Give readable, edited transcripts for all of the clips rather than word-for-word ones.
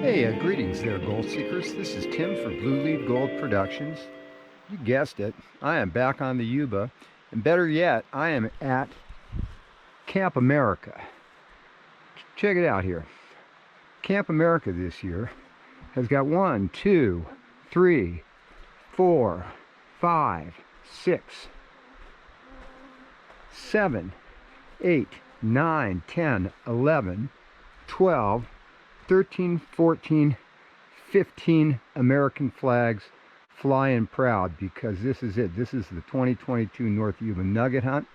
Hey, greetings there, gold seekers. This is Tim for Blue Lead Gold Productions. You guessed it, I am back on the Yuba, and better yet, I am at Camp America. Check it out here. Camp America this year has got 1, 2, 3, 4, 5, 6, 7, 8, 9, 10, 11, 12, 13, 14, 15 American flags flying proud, because this is it. This is the 2022 North Yuba Nugget Hunt.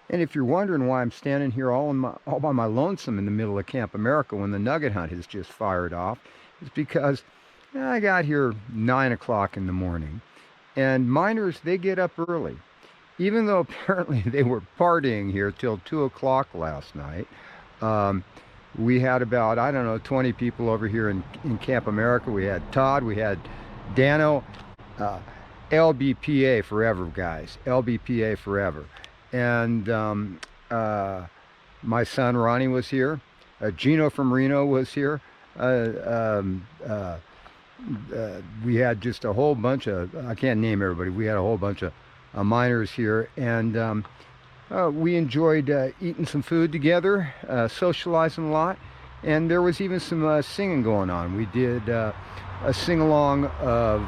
And if you're wondering why I'm standing here all by my lonesome in the middle of Camp America when the Nugget Hunt has just fired off, it's because I got here 9 o'clock in the morning, and miners, they get up early. Even though apparently they were partying here till 2 o'clock last night. We had about, I don't know, 20 people over here in Camp America. We had Todd, we had Dano, LBPA forever, guys. LBPA forever. And my son Ronnie was here. Gino from Reno was here. We had just a whole bunch of, I can't name everybody, we had a whole bunch of miners here. And we enjoyed eating some food together, socializing a lot, and there was even some singing going on. We did a sing-along of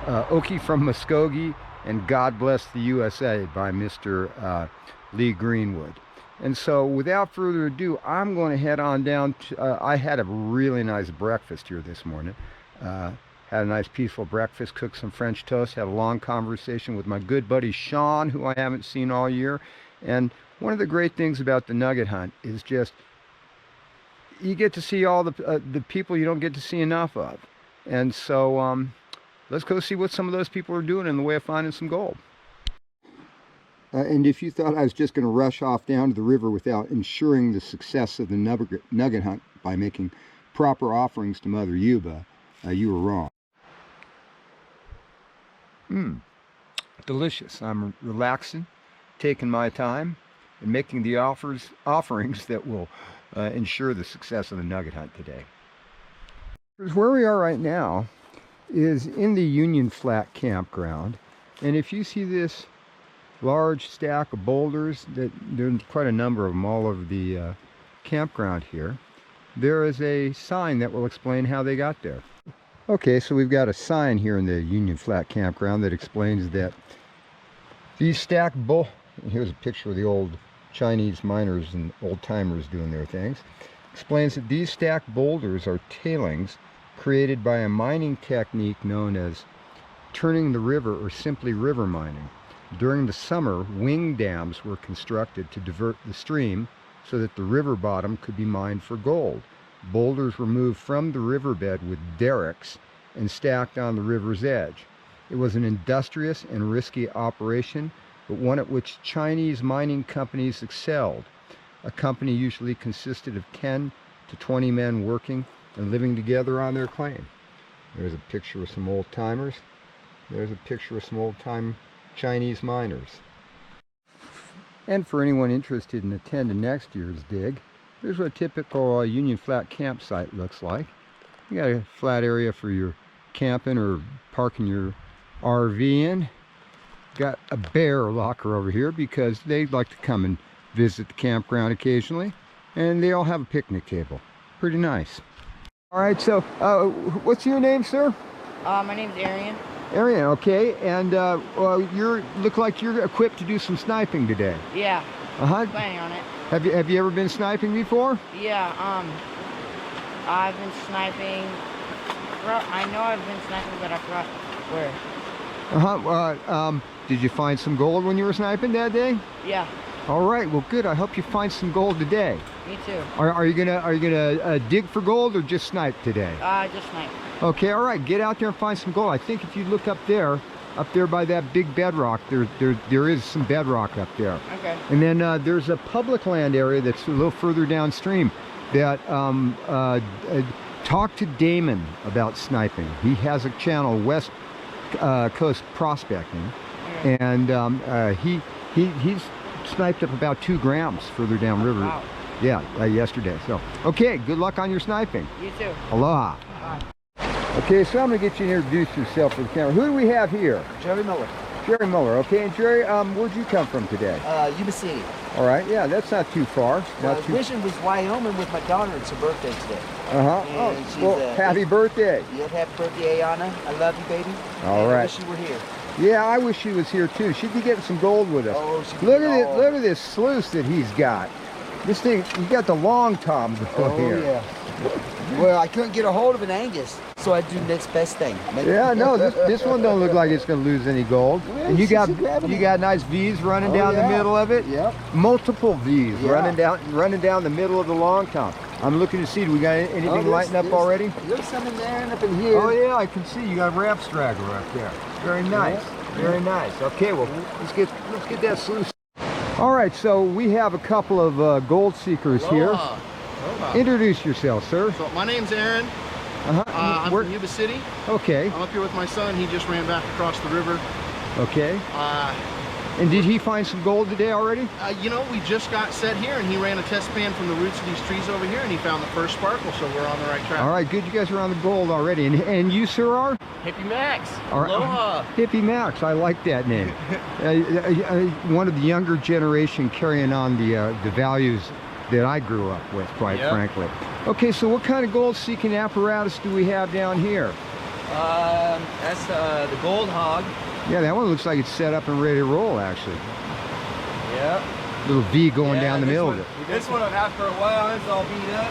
Okie from Muskogee and God Bless the USA by Mr. Lee Greenwood. And so without further ado, I'm going to head on down to, I had a really nice breakfast here this morning. Had a nice peaceful breakfast, cooked some French toast, had a long conversation with my good buddy Sean, who I haven't seen all year. And one of the great things about the Nugget Hunt is just you get to see all the people you don't get to see enough of. And so let's go see what some of those people are doing in the way of finding some gold. And if you thought I was just going to rush off down to the river without ensuring the success of the Nugget Hunt by making proper offerings to Mother Yuba, you were wrong. Delicious. I'm relaxing, taking my time, and making the offerings that will ensure the success of the Nugget Hunt today. Where we are right now is in the Union Flat Campground, and if you see this large stack of boulders, that there's quite a number of them all over the campground here, there is a sign that will explain how they got there. Okay, so we've got a sign here in the Union Flat Campground that explains that these stacked here's a picture of the old Chinese miners and old timers doing their things. Explains that these stacked boulders are tailings created by a mining technique known as turning the river, or simply river mining. During the summer, wing dams were constructed to divert the stream so that the river bottom could be mined for gold. Boulders were moved from the riverbed with derricks and stacked on the river's edge. It was an industrious and risky operation, but one at which Chinese mining companies excelled. A company usually consisted of 10 to 20 men working and living together on their claim. There's a picture of some old timers. There's a picture of some old time Chinese miners. And for anyone interested in attending next year's dig, here's what a typical Union Flat campsite looks like. You got a flat area for your camping or parking your RV in. Got a bear locker over here because they'd like to come and visit the campground occasionally. And they all have a picnic table. Pretty nice. All right, so what's your name, sir? My name's Arian. Arian, okay. And you look like you're equipped to do some sniping today. Yeah. Planning on it. Have you ever been sniping before? Yeah. I've been sniping. I know I've been sniping, but I forgot where. Did you find some gold when you were sniping that day? Yeah. All right. Well, good. I hope you find some gold today. Me too. Are you gonna dig for gold or just snipe today? Just snipe. Okay. All right. Get out there and find some gold. I think if you look up there by that big bedrock, there is some bedrock up there. Okay. And then there's a public land area that's a little further downstream that talk to Damon about sniping. He has a channel, West Coast Prospecting, and he's sniped up about 2 grams further downriver. Wow. Yeah, yesterday. So, okay, good luck on your sniping. You too. Aloha. Okay, so I'm gonna get you to introduce yourself for the camera. Who do we have here? Jerry Miller, Jerry Miller. Okay, and Jerry, where'd you come from today? Yuba City. All right, yeah, that's not too far. Not too. Vision was Wyoming with my daughter. It's her birthday today. Oh, And she's, well, happy birthday. Yeah, happy birthday, Ayana. I love you, baby. All and right. I wish you were here. Yeah, I wish she was here too. She'd be getting some gold with us. Oh, she Look at it! Look at this sluice that he's got. This thing, you got the long tom going here. yeah. Well, I couldn't get a hold of an Angus, so I do next best thing. Yeah, no, this one don't look like it's gonna lose any gold. Well, And you got grabbing it. nice V's running Oh, down the yeah. middle of it. Yep. Multiple V's Yeah. running down the middle of the long tom. I'm looking to see, do we got anything lighting up already? There's some in there and up in here. Oh yeah, I can see you got a wrap straggler up there. Very nice, very nice. Okay, well let's get that sluice. All right, so we have a couple of gold seekers here. Aloha. Introduce yourself, sir. So my name's Aaron. I'm Where- from Yuba City. Okay, I'm up here with my son. He just ran back across the river. okay. Uh, And did he find some gold today already? you know, we just got set here, and he ran a test pan from the roots of these trees over here, and he found the first sparkle. So we're on the right track. All right, good. You guys are on the gold already. And you, sir, are? Hippie Max. All right. Aloha. Hippie Max. I like that name. One of the younger generation carrying on the values that I grew up with, quite frankly. Okay, so what kind of gold seeking apparatus do we have down here? That's the gold hog. Yeah, that one looks like it's set up and ready to roll, actually. Yep. Little V going down the middle of it. This one I've had for a while. It's all beat up.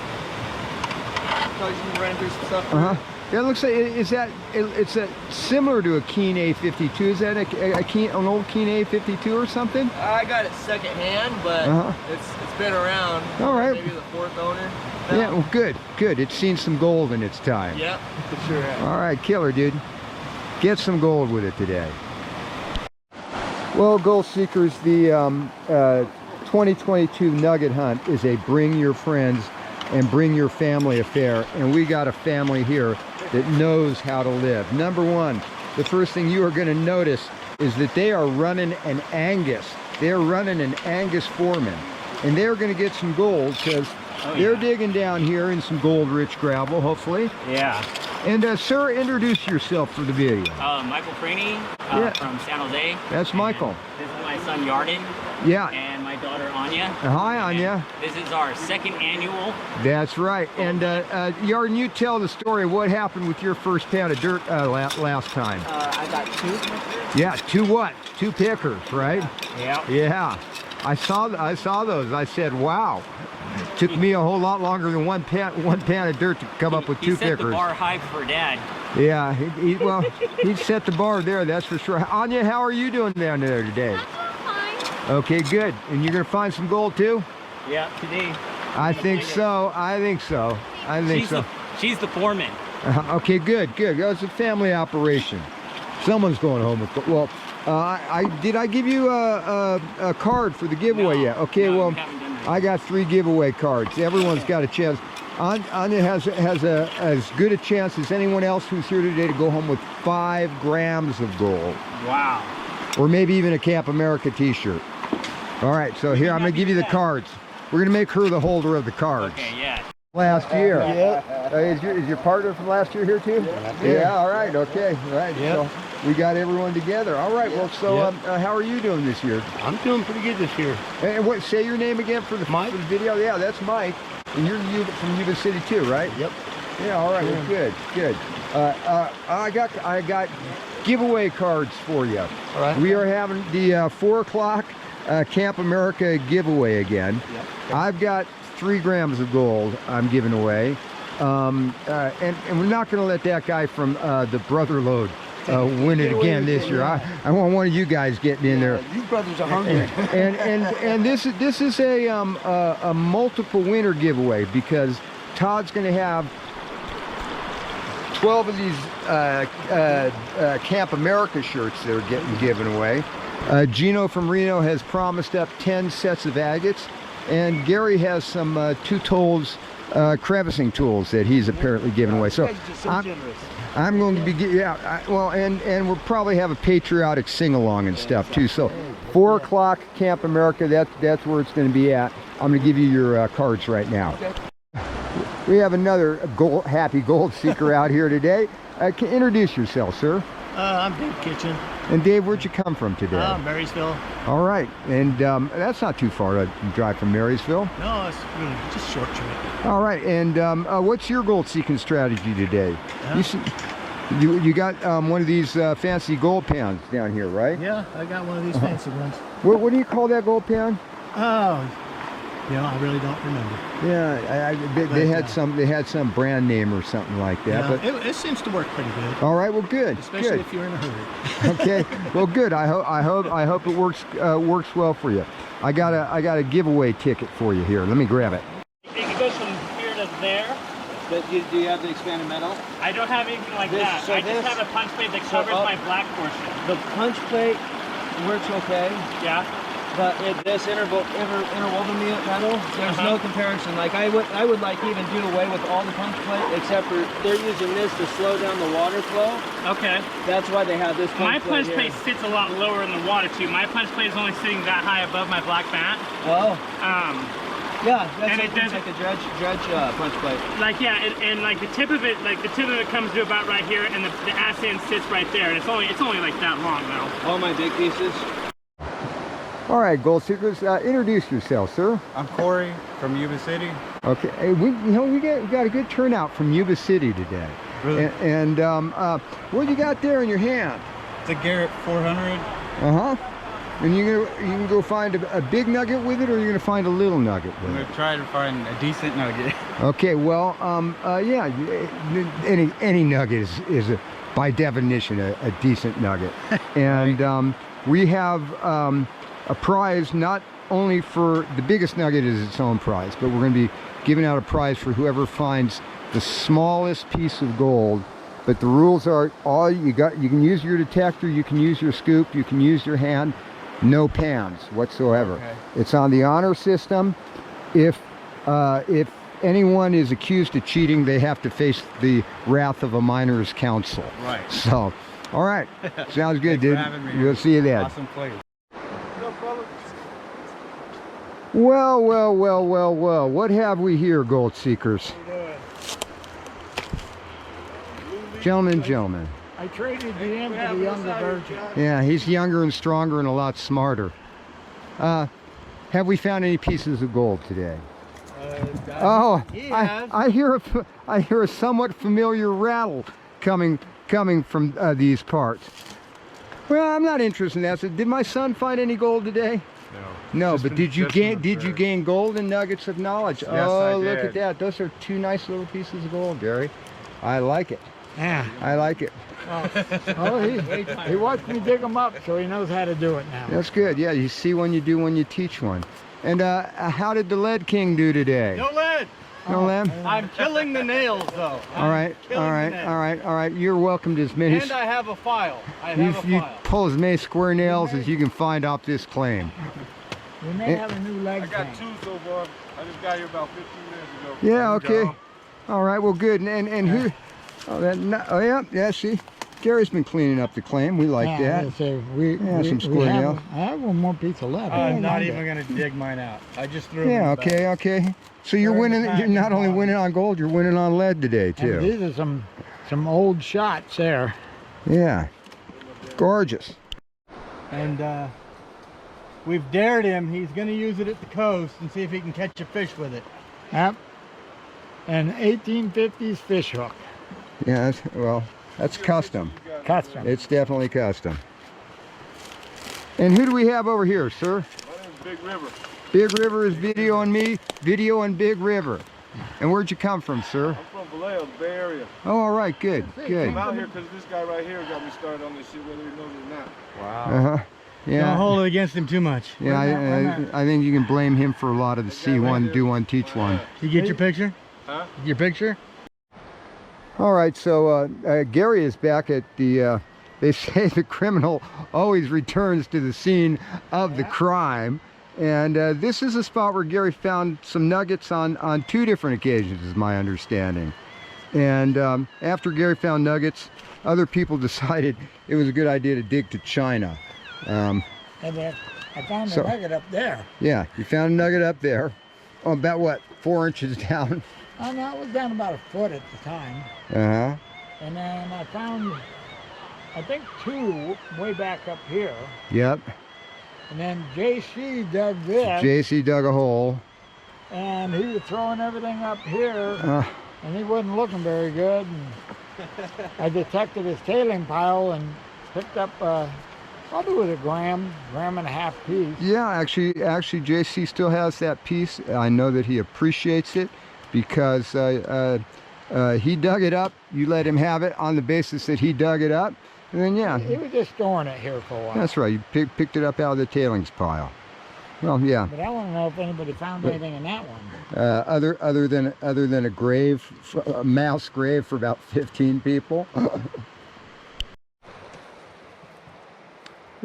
Probably should run through some stuff. Yeah, it looks like it's similar to a Keen A52. Is that an old Keen A52 or something? I got it second hand, but it's been around. All right. Maybe the 4th owner. now. Yeah, well, good. It's seen some gold in its time. Yep. For sure. Has. All right, killer, dude. Get some gold with it today. Well, gold seekers, the 2022 Nugget Hunt is a bring your friends and bring your family affair, and we got a family here that knows how to live. Number one, the first thing you are going to notice is that they are running an Angus. They're running an Angus Foreman, and they're going to get some gold because they're digging down here in some gold-rich gravel, hopefully. Yeah. And sir, introduce yourself for the video. Michael Franey from San Jose. That's Michael. And this is my son Yarden. Yeah. And my daughter Anya. Hi, Anya. And this is our 2nd annual. That's right. And Yarden, you tell the story of what happened with your first pound of dirt last time. I got 2. Yeah, 2 what? 2 pickers, right? Yeah. Yeah. I saw those. I said, wow. Took me a whole lot longer than one pound of dirt to come up with 2 He set pickers. the bar high for Dad. Yeah, he set the bar there, that's for sure. Anya, how are you doing down there today? Okay, good. And you're gonna find some gold too? Yeah, today. I think so. She's the foreman. Okay, good. It's a family operation. Someone's going home with gold. Well, did I give you a card for the giveaway yet? Okay, No, well, we haven't done that. I got 3 giveaway cards. Everyone's got a chance. Anya has as good a chance as anyone else who's here today to go home with 5 grams of gold. Wow. Or maybe even a Camp America t-shirt. All right, so here, I'm going to give you the cards. We're going to make her the holder of the cards. Okay, yeah. Last year. Is your partner from last year here too? Yeah, all right, okay. All right, so we got everyone together. All right, well, so how are you doing this year? I'm doing pretty good this year. And what? Say your name again for the video. Yeah, that's Mike. And you're from Yuba City too, right? Yep. Yeah, all right, well, good. I got giveaway cards for you. All right. We are having the 4 o'clock Camp America giveaway again. Yep. I've got 3 grams of gold I'm giving away. And we're not going to let that guy from the Brother Load win it again this year. I want one of you guys getting in there. You brothers are hungry. And this is a multiple winner giveaway because Todd's going to have 12 of these Camp America shirts that are getting given away. Gino from Reno has promised up 10 sets of agates, and Gary has some 2 tolls crevicing tools that he's apparently giving away. So You guys are just so generous. I'm going to be, well, and we'll probably have a patriotic sing-along and stuff too. So 4 o'clock Camp America, that's where it's going to be at. I'm going to give you your cards right now. Okay. We have another happy gold seeker out here today. Introduce yourself, sir. I'm Dave Kitchen. And Dave, where'd you come from today? Marysville. All right, and that's not too far to drive from Marysville. No, it's really just short trip. All right, and what's your gold seeking strategy today? You got one of these fancy gold pans down here, right? Yeah, I got one of these fancy ones. What do you call that gold pan? Oh, I really don't remember. Yeah, they had some brand name or something like that. Yeah, but it seems to work pretty good. all right, well, good. Especially good. if you're in a hurry. Okay, well, good. I hope it works well for you. I got a giveaway ticket for you here. Let me grab it. It goes from here to there. Do you have the expanded metal? I don't have anything like This- that. so I just this- have a punch plate that so covers up- my black portion. The punch plate works okay, Yeah. but this interwoven metal, there's no comparison. Like I would like even do away with all the punch plate, except for they're using this to slow down the water flow. Okay. That's why they have this My punch punch plate plate here. sits a lot lower in the water too. My punch plate is only sitting that high above my black mat. Oh, yeah, that's And it like doesn't- the dredge punch plate. Like and like the tip of it comes to about right here, and the ass end sits right there. And it's only like that long though. All my big pieces. All right, gold seekers, introduce yourself, sir. I'm Corey from Yuba City. Okay, hey, we got a good turnout from Yuba City today. Really? And what you got there in your hand? It's a Garrett 400. And you can go find a big nugget with it, or you're gonna find a little nugget with I'm it. gonna try to find a decent nugget. Okay, well, yeah, any nugget is by definition a decent nugget, and we have a prize not only for the biggest nugget is its own prize, but we're going to be giving out a prize for whoever finds the smallest piece of gold. But the rules are you can use your detector, you can use your scoop, you can use your hand, no pans whatsoever. Okay. It's on the honor system. If anyone is accused of cheating, they have to face the wrath of a minor's council. Right. So, all right, sounds good, Thanks dude. for having me. We'll see you then. Awesome place. Well, what have we here, gold seekers? Gentlemen. I traded the end for the younger version. Yeah, he's younger and stronger and a lot smarter. Have we found any pieces of gold today? Oh, I hear a somewhat familiar rattle coming from these parts. Well, I'm not interested in that. So did my son find any gold today? No, but did you gain golden nuggets of knowledge? Yes, oh, I look did. at that. Those are 2 nice little pieces of gold, Gary. I like it. Yeah. I like it. Oh, he watched me dig them up, so he knows how to do it now. That's good. Yeah, you see one, you do one, you teach one. And how did the Lead King do today? No lead. No lead? I'm killing the nails though. All right, all right. You're welcome to as many. And I have a file. You pull as many square nails as you can find off this claim. We may have a new leg I got tank. 2 so far. I just got here about 15 minutes ago. Yeah, okay. All right, well, good. And who? Oh, yeah. See, Gary's been cleaning up the claim. We like that. Some square nails. I have one more piece of lead. I'm not even gonna dig mine out. I just threw Yeah, them in the bag. okay. So you're winning. You're not only winning on gold, you're winning on lead today too. And these are some old shots there. Yeah, gorgeous. And we've dared him. He's going to use it at the coast and see if he can catch a fish with it. Yep. An 1850s fish hook. Yeah, that's custom. Custom. It's definitely custom. And who do we have over here, sir? My name's Big River. Big River is videoing me, videoing Big River. And where'd you come from, sir? I'm from Vallejo, Bay Area. Oh, all right, good. I'm out here because this guy right here got me started on this shit, whether he knows it or not. Wow. Uh-huh. Don't Yeah. hold it against him too much. Yeah, I think you can blame him for a lot of the see one, do one, teach one. You get your picture? Huh? Your picture? All right, so Gary is back at the, they say the criminal always returns to the scene of the crime. And this is a spot where Gary found some nuggets on 2 different occasions, is my understanding. And after Gary found nuggets, other people decided it was a good idea to dig to China. And I found a nugget up there. Yeah, you found a nugget up there. Oh, about what, 4 inches down? Oh, no, it was down about a foot at the time. Uh-huh. And then I found, I think 2 way back up here. Yep. And then JC dug this. JC dug a hole. And he was throwing everything up here. And he wasn't looking very good. And I detected his tailing pile and picked up probably with a gram and a half piece. Yeah, actually JC still has that piece. I know that he appreciates it because he dug it up. You let him have it on the basis that he dug it up. And then, yeah. He was just storing it here for a while. That's right. You picked it up out of the tailings pile. Well, yeah. But I want to know if anybody found anything in that one. Other than a grave, a mass grave for about 15 people.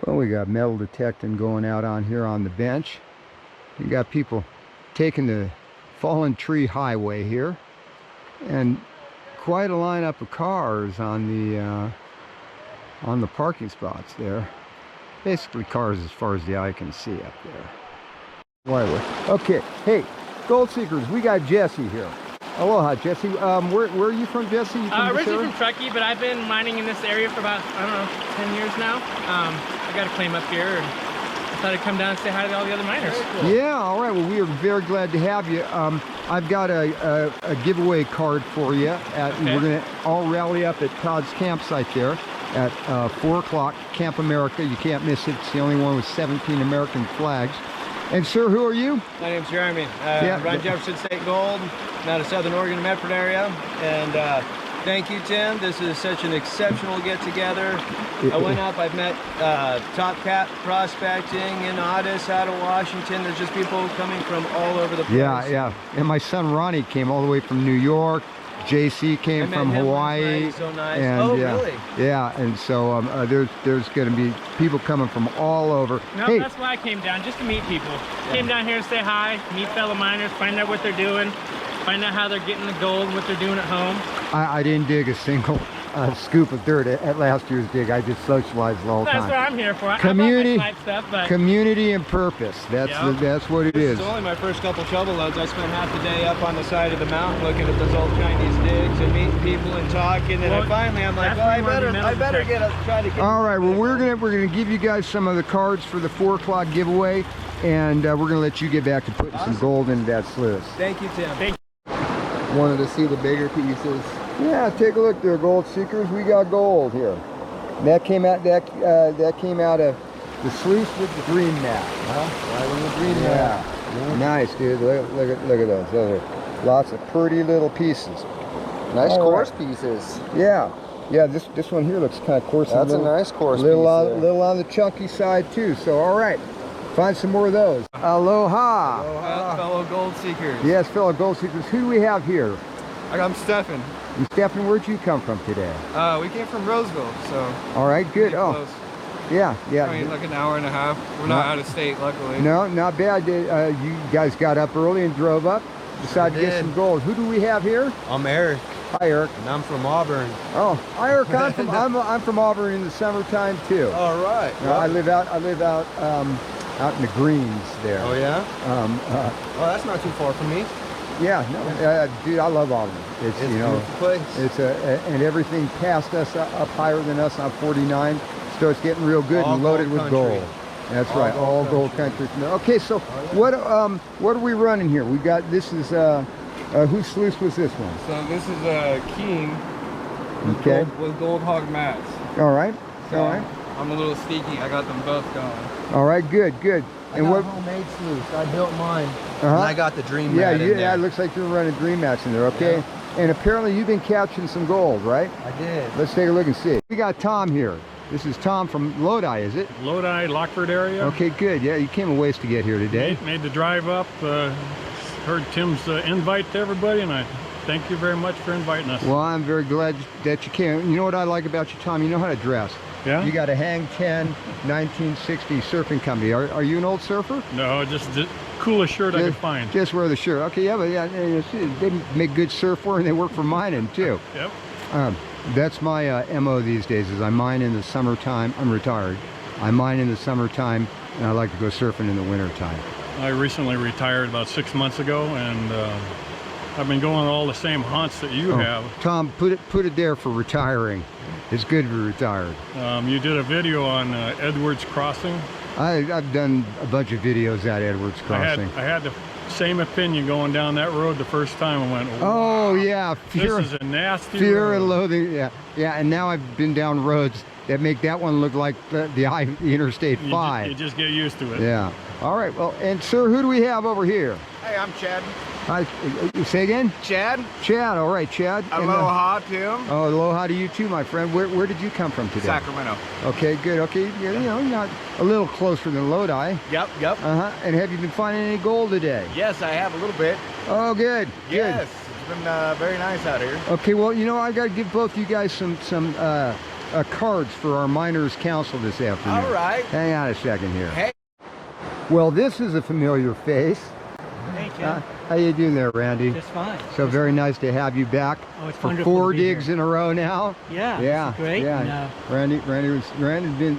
Well, we got metal detecting going out on here on the bench. We got people taking the fallen tree highway here, and quite a lineup of cars on the parking spots there. Basically cars as far as the eye can see up there. Okay, hey, gold seekers, we got Jesse here. Aloha, Jesse. Where are you from, Jesse? Originally from Truckee, but I've been mining in this area for about, I don't know, 10 years now. I got a claim up here, and I thought I'd come down and say hi to all the other miners. Cool. Yeah, all right. Well, we are very glad to have you. I've got a giveaway card for you. We're going to all rally up at Todd's campsite there at 4 o'clock, Camp America. You can't miss it. It's the only one with 17 American flags. And sir, who are you? My name's Jeremy. I run Jefferson State Gold. I'm out of Southern Oregon, Medford area. And thank you, Tim. This is such an exceptional get-together. I went up, I've met Topcat prospecting in Addis, out of Washington. There's just people coming from all over the place. Yeah. And my son Ronnie came all the way from New York. JC came from Hawaii. So nice. And, really? Yeah, and so there's going to be people coming from all over. No, hey, that's why I came down, just to meet people. Came down here to say hi, meet fellow miners, find out what they're doing, find out how they're getting the gold, what they're doing at home. I didn't dig a single scoop of dirt at last year's dig. I just socialized the whole time. That's what I'm here for. Community, I bought my snipe stuff, but community and purpose. That's what it is. It's only my first couple shovel loads. I spent half the day up on the side of the mountain looking at those old Chinese digs and meeting people and talking. And finally, I'm like, well, I better try to get. All right. Well, we're gonna give you guys some of the cards for the 4 o'clock giveaway, and we're gonna let you get back to putting some gold into that sluice. Thank you, Tim. Thank you. Wanted to see the bigger pieces. Yeah, take a look there, gold seekers. We got gold here. That came out. That came out of the sluice with the green mat. Huh? Right on the green mat. Yeah. Nice, dude. Look at those. Those are lots of pretty little pieces. Nice coarse pieces. Yeah. This one here looks kind of coarse. That's a nice coarse piece. Little on the chunky side too. So all right, find some more of those. Aloha. Aloha, fellow gold seekers. Yes, fellow gold seekers. Who do we have here? I'm Stefan. And Stefan, where'd you come from today? We came from Roseville, so. All right, good. Close. Yeah. I mean, like an hour and a half. We're not out of state, luckily. No, not bad. You guys got up early and drove up, decided to get some gold. Who do we have here? I'm Eric. Hi, Eric. And I'm from Auburn. Oh, hi, Eric. I'm from Auburn in the summertime too. All right. I live out in the greens there. Oh yeah. Well, that's not too far from me. Yeah, no, dude, I love Auburn. It's a you know, beautiful place. It's and everything past us up higher than us on 49 starts getting real good all and loaded with country. gold. That's right, all gold country. Okay, so what are we running here? We got this is whose sluice was this one? So this is a Keen Okay. with gold hog mats. All right. So All right. I'm a little sneaky. I got them both going. All right. Good. I got homemade sluice. I built mine. And I got the dream mat in there. Yeah, it looks like you're running dream mats in there, okay? Yeah. And apparently you've been catching some gold, right? I did. Let's take a look and see. We got Tom here. This is Tom from Lodi, is it? Lodi, Lockford area. Okay, good. Yeah, you came a ways to get here today. Made the drive up. Heard Tim's invite to everybody, and I Thank you very much for inviting us. Well, I'm very glad that you came. You know what I like about you, Tom? You know how to dress. Yeah? You got a Hang 10 1960 surfing company. Are you an old surfer? No, just the coolest shirt I could find. Just wear the shirt. Okay, yeah, but yeah, they make good surfwear and they work for mining too. Yep. That's my MO these days. Is I mine in the summertime. I'm retired. I mine in the summertime, and I like to go surfing in the wintertime. I recently retired about 6 months ago, and I've been going on all the same hunts that you have. Tom, put it there for retiring. It's good to be retired. You did a video on Edwards Crossing. I've done a bunch of videos at Edwards Crossing. I had the same opinion going down that road the first time. I went, wow, oh yeah, this is a nasty fear road. and loathing. Yeah, and now I've been down roads that make that one look like the Interstate 5. You just get used to it. Yeah. All right. Well, and sir, who do we have over here? Hey, I'm Chad. Hi. Say again? Chad. Chad. All right, Chad. Aloha, Tim. Oh, aloha to you too, my friend. Where did you come from today? Sacramento. Okay, good. Okay, you're not a little closer than Lodi. Yep. And have you been finding any gold today? Yes, I have a little bit. Oh, good. Yes, it's been very nice out here. Okay, well, I've got to give both you guys some cards for our Miners Council this afternoon. All right. Hang on a second here. Hey. Well, this is a familiar face. Thank you. How you doing there, Randy? Just fine. So very nice to have you back. Oh, it's for wonderful 4 to be digs here. in a row now. Yeah. Yeah. Great. Yeah. Randy's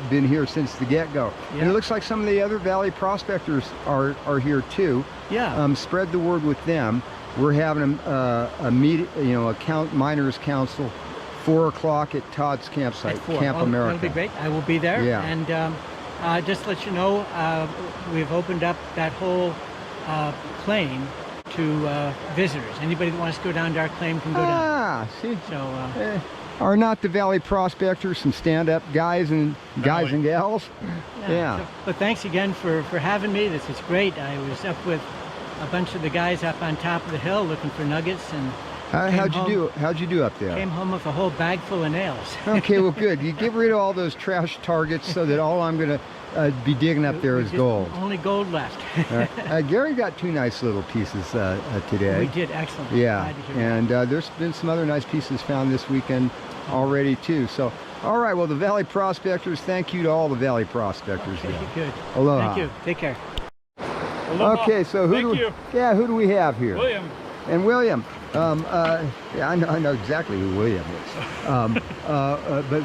been here since the get-go. Yeah. And it looks like some of the other Valley prospectors are here too. Yeah. Spread the word with them. We're having a Miners Council, 4 o'clock at Todd's campsite, At 4. Camp America. That'll be great. I will be there. Yeah. And just to let you know, we've opened up that whole claim to visitors. Anybody that wants to go down to our claim can go down. See. So. Are not the Valley prospectors some stand-up guys and gals? Yeah. So, but thanks again for having me. This is great. I was up with a bunch of the guys up on top of the hill looking for nuggets, and how'd you do up there? Came home with a whole bag full of nails. Okay, well, good. You get rid of all those trash targets so that all I'm going to be digging up there is gold. Only gold left. Gary got 2 nice little pieces today. We did, excellent. Yeah, Glad to hear and there's been some other nice pieces found this weekend already too. So, all right, well, the Valley Prospectors, thank you to all the Valley Prospectors. Okay, good. Aloha. Thank you. Take care. Aloha. Okay, so who do we have here? William. And William. Yeah, I know exactly who William is. But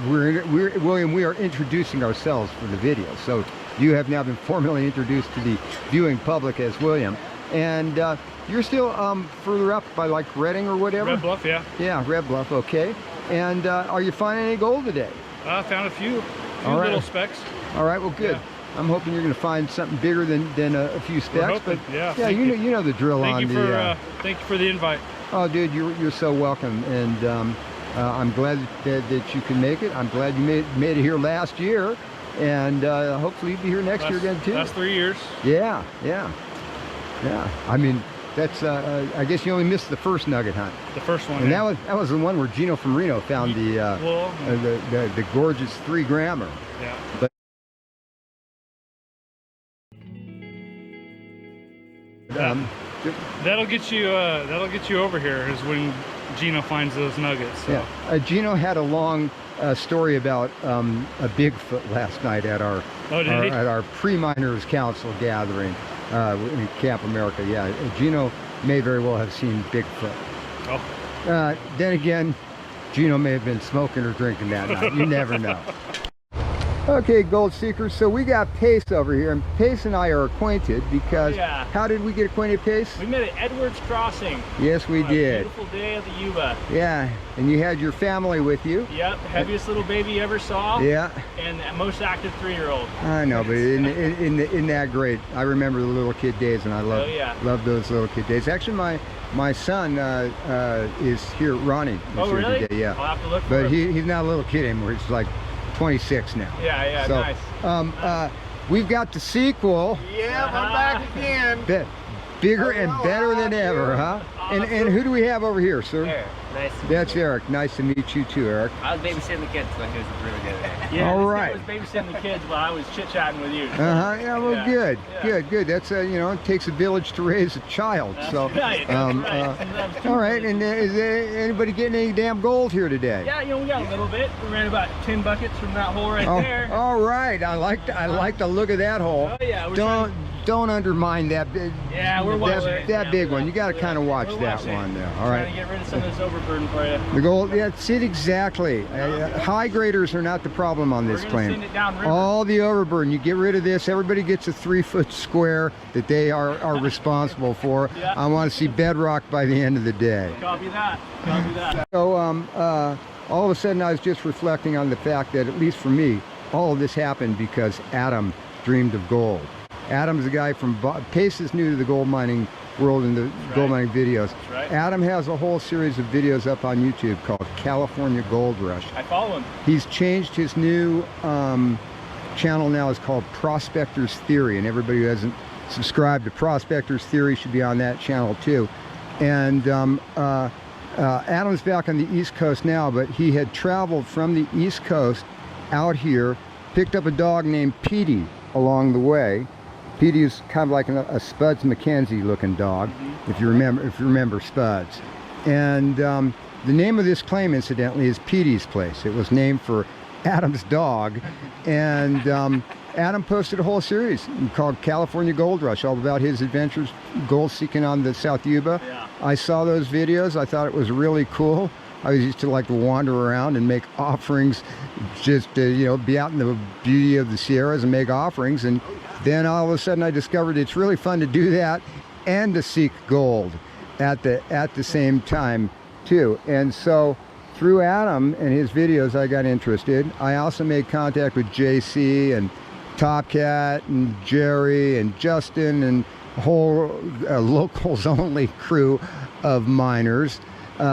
William, we are introducing ourselves for the video. So you have now been formally introduced to the viewing public as William. And you're still further up by like Redding or whatever? Red Bluff, yeah. Yeah, Red Bluff, okay. And are you finding any gold today? I found a few little specks. All right, well, good. Yeah. I'm hoping you're going to find something bigger than a few specks. But yeah, you know the drill on the. Thank you for the invite. Oh, dude, you're so welcome, and I'm glad that you can make it. I'm glad you made it here last year, and hopefully you'll be here next year again too. Last 3 years. Yeah. I mean, that's I guess you only missed the first nugget hunt. The first one. And that was the one where Gino from Reno found the gorgeous 3-grammer. Yeah. But that'll get you over here is when Gino finds those nuggets. So. Yeah, Gino had a long story about a Bigfoot last night at our pre-miners council gathering in Camp America. Yeah, Gino may very well have seen Bigfoot. Oh. Then again, Gino may have been smoking or drinking that night. You never know. Okay, gold seekers, so we got Pace over here, and Pace and I are acquainted because how did we get acquainted, Pace? We met at Edwards Crossing. Yes, we did. Beautiful day of the Yuba. Yeah, and you had your family with you. Yep, heaviest little baby you ever saw. Yeah. And the most active 3-year-old. I know, but isn't that great? I remember the little kid days, and I love those little kid days. Actually, my son is here. Ronnie is here today. Yeah. I'll have to look for him. him. He's not a little kid anymore. He's like 26 now. Yeah, so, nice. We've got the sequel. Yeah, I'm back again. bigger and better than ever, huh? And who do we have over here, sir? Eric, nice to meet That's Eric. Nice to meet you too, Eric. I was babysitting the kids, like it was really good today. Yeah, All this right. guy was babysitting the kids while I was chit-chatting with you. Yeah, well, Yeah. good, Yeah. good. That's you know, it takes a village to raise a child. That's so, right, that's right. all right. And is there anybody getting any damn gold here today? Yeah, you know, we got a little bit. We ran about 10 buckets from that hole right there. All right. I like the look of that hole. Oh yeah, Don't undermine that big. Yeah, we're watching it. that big one. You got to kind of watch We're that watching one there. it. All right. Trying to get rid of some of this overburden for you. The gold, yeah, that's it exactly. High graders are not the problem on this We're gonna claim. send it downriver. All the overburden, you get rid of this, everybody gets a 3-foot square that they are responsible for. Yeah. I want to see bedrock by the end of the day. Copy that. Copy that. So all of a sudden I was just reflecting on the fact that, at least for me, all of this happened because Adam dreamed of gold. Adam's the guy from Pace is new to the gold mining world and the gold mining videos. That's right. Adam has a whole series of videos up on YouTube called California Gold Rush. I follow him. He's changed his new channel now. Is called Prospector's Theory, and everybody who hasn't subscribed to Prospector's Theory should be on that channel too. And Adam's back on the East Coast now, but he had traveled from the East Coast out here, picked up a dog named Petey along the way. Petey is kind of like a Spuds McKenzie looking dog, if you remember Spuds. And the name of this claim, incidentally, is Petey's Place. It was named for Adam's dog, and Adam posted a whole series called California Gold Rush, all about his adventures gold seeking on the South Yuba. Yeah. I saw those videos. I thought it was really cool. I used to like to wander around and make offerings, just to, you know, be out in the beauty of the Sierras and make offerings. And then all of a sudden I discovered it's really fun to do that and to seek gold at the same time too. And so through Adam and his videos I got interested. I also made contact with JC and Topcat and Jerry and Justin and a whole locals only crew of miners.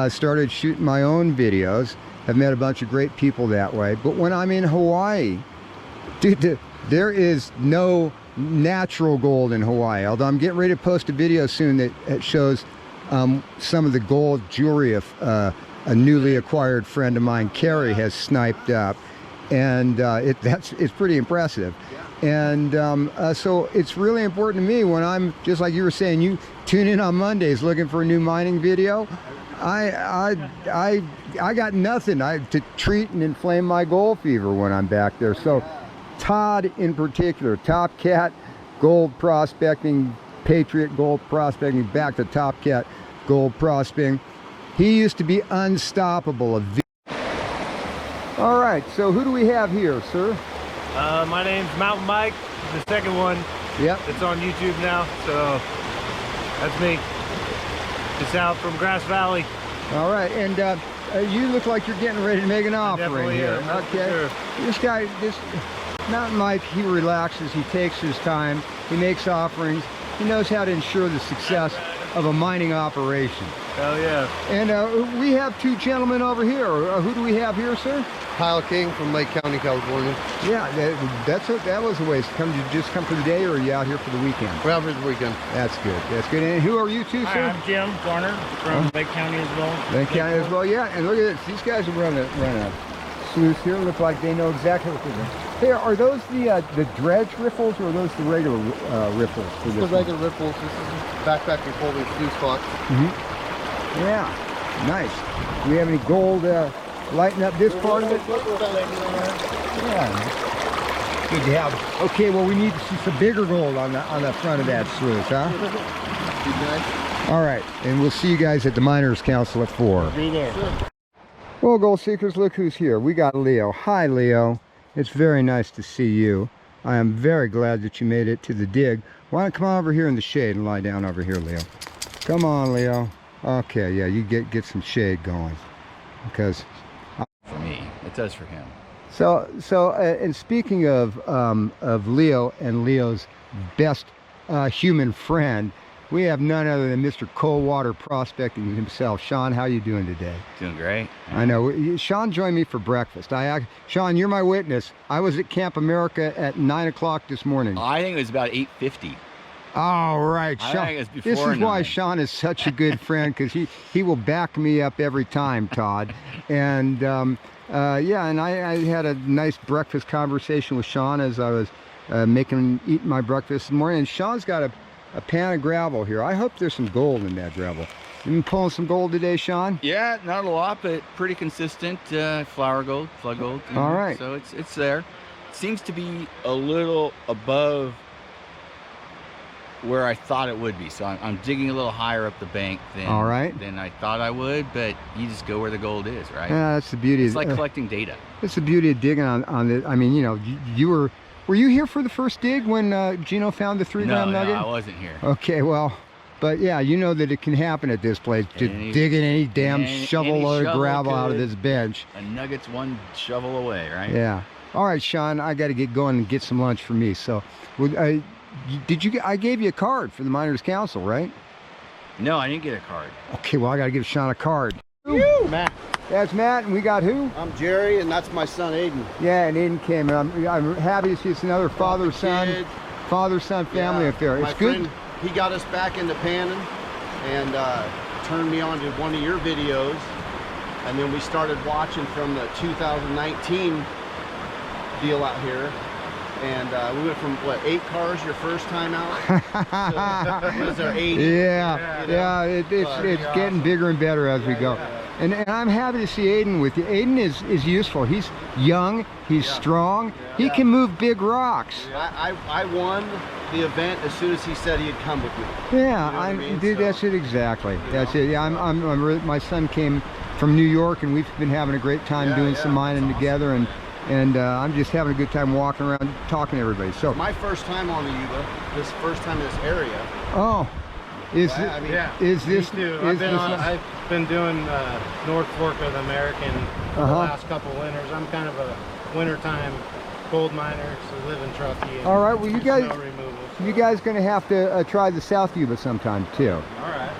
Started shooting my own videos. I've met a bunch of great people that way. But when I'm in Hawaii, dude, there is no natural gold in Hawaii. Although I'm getting ready to post a video soon that shows some of the gold jewelry a newly acquired friend of mine, Carrie, has sniped up, and it's pretty impressive. And so it's really important to me when I'm, just like you were saying, you tune in on Mondays looking for a new mining video. I got nothing to treat and inflame my gold fever when I'm back there. So Todd in particular, Topcat gold prospecting, Patriot gold prospecting, back to Topcat gold prospecting. He used to be unstoppable. All right, so who do we have here, sir? My name's Mountain Mike, the second one. Yep. It's on YouTube now, so that's me. Just out from Grass Valley. All right, and you look like you're getting ready to make an offering here. Okay. Sure. This guy, this Mountain Mike, he relaxes, he takes his time, he makes offerings, he knows how to ensure the success of a mining operation. Hell yeah. And we have two gentlemen over here. Who do we have here, sir? Kyle King from Lake County, California. Yeah, that was a ways. Did you just come for the day, or are you out here for the weekend? We're out for the weekend. That's good. That's good. And who are you two, Hi, sir? I'm Jim Garner from Lake County as well. Lake County as well, yeah. And look at this. These guys are running a sluice here. Look like they know exactly what they're doing. Hey, are those the dredge riffles, or are those the regular riffles? For This is the regular riffles. This is backpacking holding sluice spots. Yeah, nice. Do we have any gold lighting up this part of it? Yeah. Good to have. Okay, well, we need to see some bigger gold on the front of that sluice, huh? All right, and we'll see you guys at the Miners Council at 4. Be there. Well, gold seekers, look who's here. We got Leo. Hi, Leo. It's very nice to see you. I am very glad that you made it to the dig. Why don't you come on over here in the shade and lie down over here, Leo? Come on, Leo. Okay, yeah, you get some shade going, because for me, it does for him. So, and speaking of Leo and Leo's best human friend, we have none other than Mr. Coldwater Prospecting himself. Sean, how you doing today? Doing great. I know. Sean joined me for breakfast. Sean, you're my witness. I was at Camp America at 9 o'clock this morning. I think it was about 8:50. All right, I Sean. think it's This before is why 9. Sean is such a good friend, because he will back me up every time, Todd. And yeah, and I had a nice breakfast conversation with Sean as I was eating my breakfast this morning. And Sean's got a pan of gravel here. I hope there's some gold in that gravel. You been pulling some gold today, Sean? Yeah, not a lot, but pretty consistent. Flour gold, flood gold. All right. So it's there. It seems to be a little above where I thought it would be. So I'm digging a little higher up the bank than I thought I would, but you just go where the gold is, right? Yeah, that's the beauty. It's like collecting data. It's the beauty of digging on it. I mean, you know, were you here for the first dig when Gino found the 3-gram nugget? No, I wasn't here. Okay, well, but yeah, you know that it can happen at this place. Just digging any damn shovel load of gravel out of this bench. A nugget's one shovel away, right? Yeah. All right, Sean, I got to get going and get some lunch for me. So, I gave you a card for the Miners Council, right? No, I didn't get a card. Okay, well, I got to give Sean a card. Matt. That's Matt, and we got who? I'm Jerry, and that's my son Aiden. Yeah, and Aiden came, and I'm happy to see it's another father-son family affair. It's good. He got us back into panning and turned me on to one of your videos, and then we started watching from the 2019 deal out here. And we went from, what, 8 cars your first time out? So, was there 80? Yeah, it's getting bigger and better as we go. And I'm happy to see Aiden with you. Aiden is useful. He's young, he's strong, he can move big rocks. I won the event as soon as he said he'd come with me. Yeah, you know I mean? Dude, that's it exactly. That's it. Yeah, my son came from New York, and we've been having a great time doing some mining together, and I'm just having a good time walking around talking to everybody. So my first time on the Yuba, this first time in this area. Oh, is this? Me too. I've been doing North Fork of the American the last couple winters. I'm kind of a wintertime gold miner, so live in Truckee. All right. Well, you guys going to have to try the South Yuba sometime too. All right.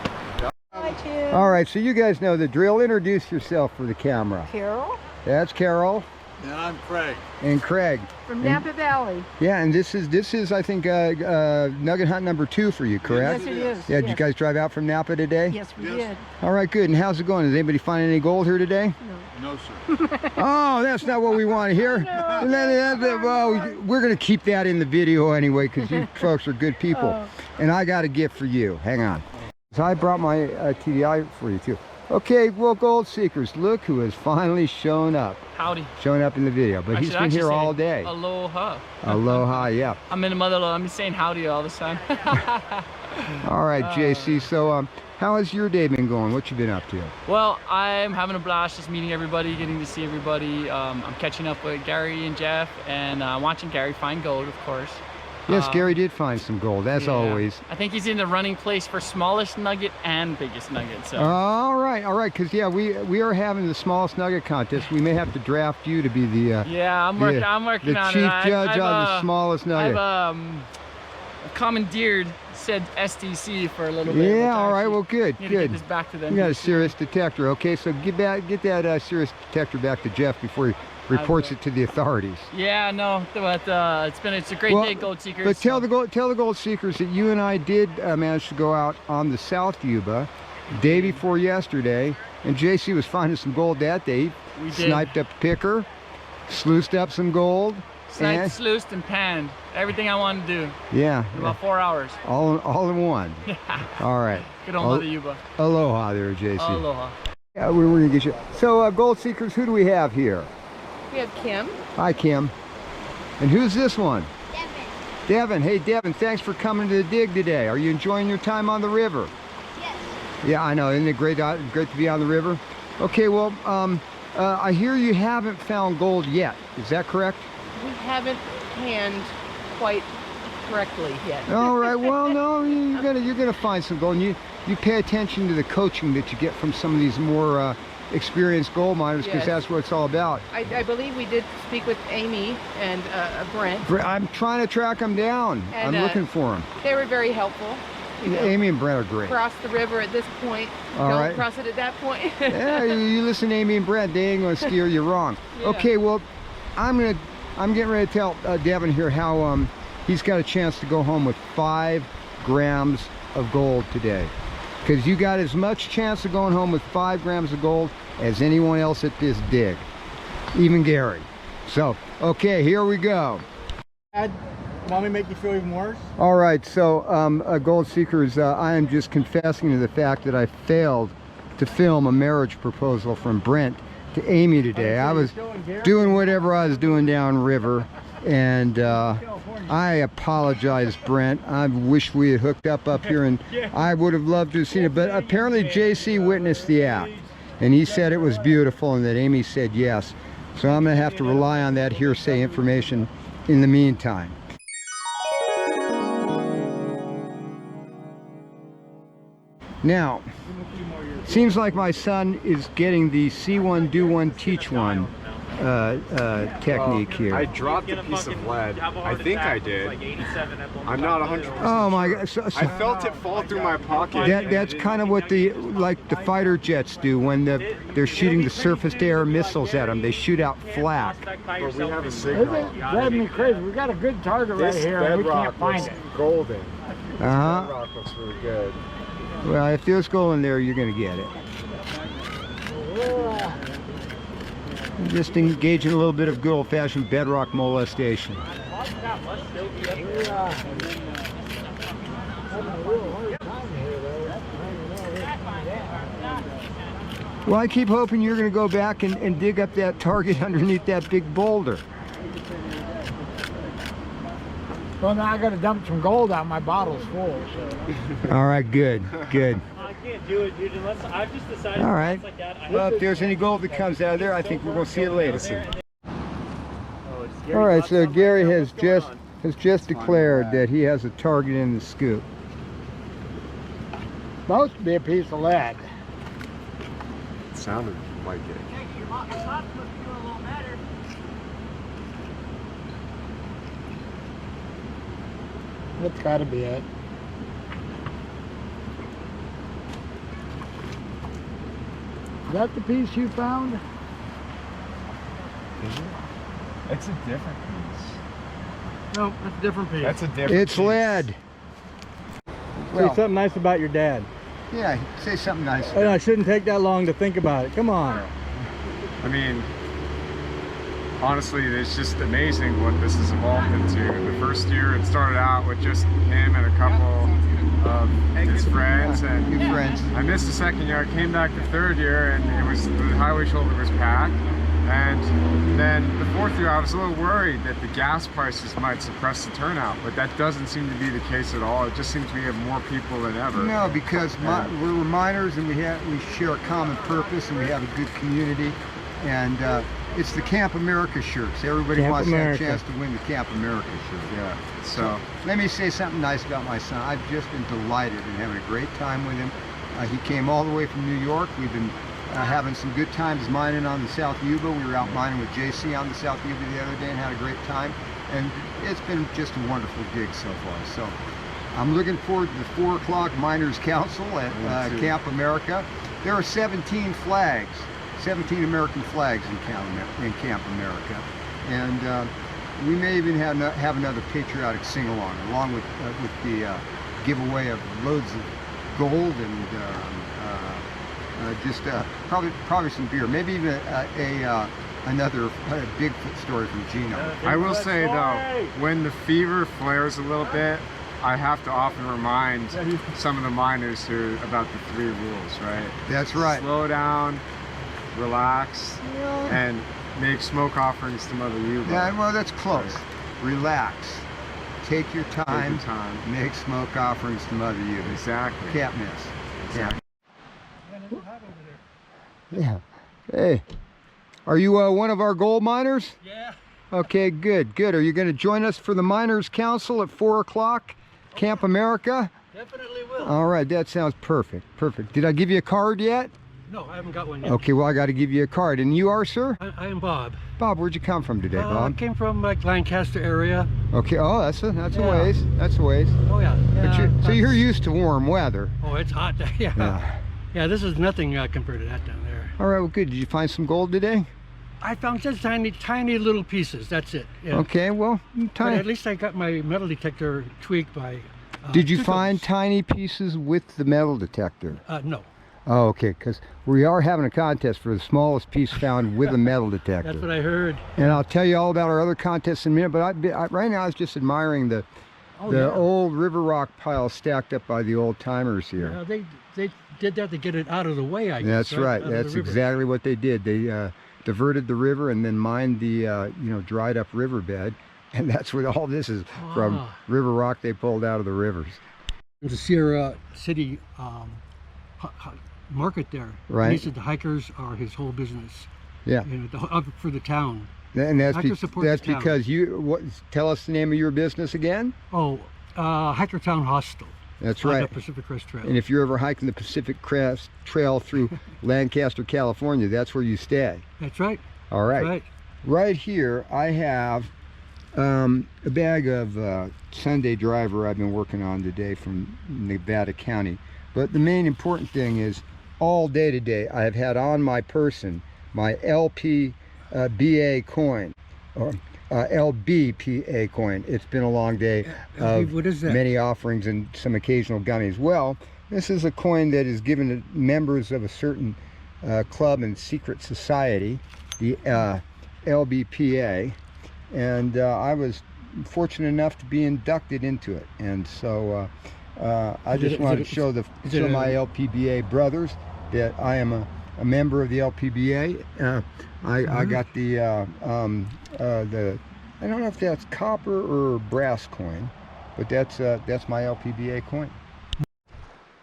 Hi, Tim. All right. So you guys know the drill. Introduce yourself for the camera. Carol. That's Carol. And I'm Craig. And Craig. From Napa Valley. Yeah, and this is I think nugget hunt number 2 for you, correct? Yes, it is. Yeah, did you guys drive out from Napa today? Yes, we did. All right, good. And how's it going? Did anybody find any gold here today? No, sir. Oh, that's not what we want to hear. Well, we're going to keep that in the video anyway, because you folks are good people. And I got a gift for you. Hang on. So I brought my TDI for you too. Okay, well, gold seekers, look who has finally shown up. Howdy. Showing up in the video, but he's been here all day. Aloha. Aloha, yeah. I'm in the motherland. I'm saying howdy all the time. All right, JC. So, how has your day been going? What you been up to? Well, I'm having a blast just meeting everybody, getting to see everybody. I'm catching up with Gary and Jeff, and watching Gary find gold, of course. Yes, Gary did find some gold, as always. I think he's in the running place for smallest nugget and biggest nugget. So. All right, because yeah, we are having the smallest nugget contest. We may have to draft you to be the I'm working on it. The chief judge on the smallest nugget. I've commandeered said SDC for a little bit. Yeah, all right, well, good. To get this back to them. You got a serious detector. Okay, so get that serious detector back to Jeff before he reports it to the authorities. Yeah, no, but it's a great day, gold seekers. But tell the gold seekers that you and I did manage to go out on the South Yuba day before yesterday, and JC was finding some gold that day. We did. Sniped up a picker, sluiced up some gold. Sniped, sluiced, and panned. Everything I wanted to do. Yeah. In about 4 hours. All in one. Yeah. All right. Good old Mother Yuba. Aloha there, JC. Aloha. Yeah, we're gonna get you. So, gold seekers, who do we have here? We have Kim. Hi, Kim. And who's this one? Devin. Hey, Devin, thanks for coming to the dig today. Are you enjoying your time on the river? Yes. Yeah, I know. Isn't it great to be on the river? Okay, well, I hear you haven't found gold yet. Is that correct? We haven't panned quite correctly yet. All right. Well, no, you're gonna find some gold. And you pay attention to the coaching that you get from some of these more experienced gold miners, because that's what it's all about. I believe we did speak with Amy and Brent. I'm trying to track them down. And, I'm looking for them. They were very helpful. Amy and Brent are great. Cross the river at this point. Don't cross it at that point. Yeah, you listen to Amy and Brent, they ain't gonna steer you wrong. Yeah. Okay, well, I'm getting ready to tell Devin here how he's got a chance to go home with 5 grams of gold today. Because you got as much chance of going home with 5 grams of gold as anyone else at this dig. Even Gary. So, okay, here we go. Dad, want me to make you feel even worse? All right, so Gold Seekers, I am just confessing to the fact that I failed to film a marriage proposal from Brent to Amy today. I was doing whatever I was doing downriver, and I apologize, Brent. I wish we had hooked up here, and I would have loved to have seen it, but apparently JC witnessed the act, and he said it was beautiful and that Amy said yes. So I'm going to have to rely on that hearsay information in the meantime. Now, seems like my son is getting the see one, do one, teach one technique here. I dropped a piece of lead. I think I did. I'm not 100%. Oh my God! So, I felt it fall through my pocket. That's kind of what the fighter jets do when they're shooting the surface-to-air missiles at them. They shoot out flak. But we have a signal. It's driving me crazy. We got a good target right here, and we can't find it. Golden. This bedrock looks really good. Well, if there's gold in there, you're going to get it. Just engage in a little bit of good old-fashioned bedrock molestation. Well, I keep hoping you're going to go back and dig up that target underneath that big boulder. Well, now I got to dump some gold out. My bottle's full. So. All right, good, good. I can't do it, dude, unless I've just decided. All right. Well, if there's any gold that comes out of there, I think we're going to see it later. All right, so Gary has just declared that he has a target in the scoop. Supposed to be a piece of lead. It sounded like it. That's got to be it. Is that the piece you found? Is it? It's a different piece. No, that's a different piece. That's a different It's piece. lead. Say something nice about your dad. Yeah, say something nice. I shouldn't take that long to think about it. Come on. I mean, honestly, it's just amazing what this has evolved into. The first year, it started out with just him and a couple of his friends, and I missed the second year. I came back the third year, and the highway shoulder was packed. And then the fourth year, I was a little worried that the gas prices might suppress the turnout, but that doesn't seem to be the case at all. It just seems we have more people than ever. No, because we're miners, and we share a common purpose, and we have a good community, and it's the Camp America shirts. Everybody wants that chance to win the Camp America shirt. Yeah. So let me say something nice about my son. I've just been delighted and having a great time with him. He came all the way from New York. We've been having some good times mining on the South Yuba. We were out mining with JC on the South Yuba the other day and had a great time. And it's been just a wonderful gig so far. So I'm looking forward to the 4 o'clock Miners Council at Camp America. There are 17 flags. 17 American flags in Camp America, and we may even have another patriotic sing-along, along with the giveaway of loads of gold and just probably some beer, maybe even another Bigfoot story from Gino. I will say though, when the fever flares a little bit, I have to often remind some of the miners here about the 3 rules, right? That's right. Slow down, relax, and make smoke offerings to Mother Yuba. Yeah, well, that's close. Right. Relax. Take your time. Make smoke offerings to Mother Yuba. Exactly. Can't miss. Exactly. Yeah. Hey, are you one of our gold miners? Yeah. Okay, good, good. Are you going to join us for the Miners Council at 4 o'clock, Camp America? Definitely will. All right, that sounds perfect. Perfect. Did I give you a card yet? No, I haven't got one yet. Okay, well, I got to give you a card. And you are, sir? I am Bob. Bob, where'd you come from today, Bob? I came from like Lancaster area. Okay, oh, that's a ways. That's a ways. Oh, yeah. But so you're used to warm weather. Oh, it's hot. Yeah. Yeah, this is nothing compared to that down there. All right, well, good. Did you find some gold today? I found just tiny little pieces. That's it. Yeah. Okay, well, But at least I got my metal detector tweaked by Did you find tiny pieces with the metal detector? No. Oh, okay, because we are having a contest for the smallest piece found with a metal detector. That's what I heard. And I'll tell you all about our other contests in a minute, but right now I was just admiring the old river rock pile stacked up by the old timers here. Yeah, they did that to get it out of the way, I guess. That's right. That's exactly what they did. They diverted the river and then mined the dried up riverbed, and that's what all this is from river rock they pulled out of the rivers. There's a Sierra City market there. Right. And he said the hikers are his whole business. Yeah. For the town. And that's because tell us the name of your business again? Oh, Hiker Town Hostel. That's right. On the Pacific Crest Trail. And if you're ever hiking the Pacific Crest Trail through Lancaster, California, that's where you stay. That's right. All right. That's right. Right here, I have a bag of Sunday Driver I've been working on today from Nevada County. But the main important thing is all day today I have had on my person my LPBA coin, or LBPA coin. It's been a long day of what is that? Many offerings and some occasional gummies. Well, this is a coin that is given to members of a certain club and secret society, the LBPA, and I was fortunate enough to be inducted into it, and so I just wanted to show my LPBA brothers that I am a member of the LPBA. I got the I don't know if that's copper or brass coin, but that's my LPBA coin.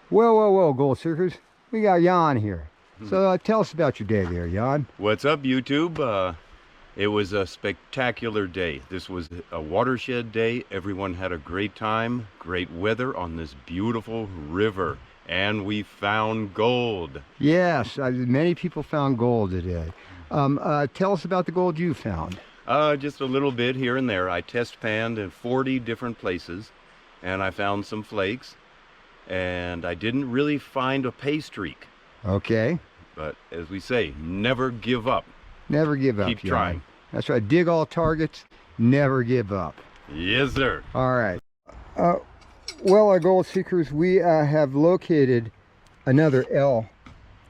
Whoa, gold seekers! We got Jan here. So tell us about your day there, Jan. What's up, YouTube? It was a spectacular day. This was a watershed day. Everyone had a great time, great weather on this beautiful river, and we found gold. Yes, many people found gold today. Tell us about the gold you found. Just a little bit here and there. I test panned in 40 different places, and I found some flakes, and I didn't really find a pay streak. Okay. But as we say, never give up. Never give up. Keep trying. That's right. Dig all targets. Never give up. Yes, sir. All right. Well, our gold seekers, we have located another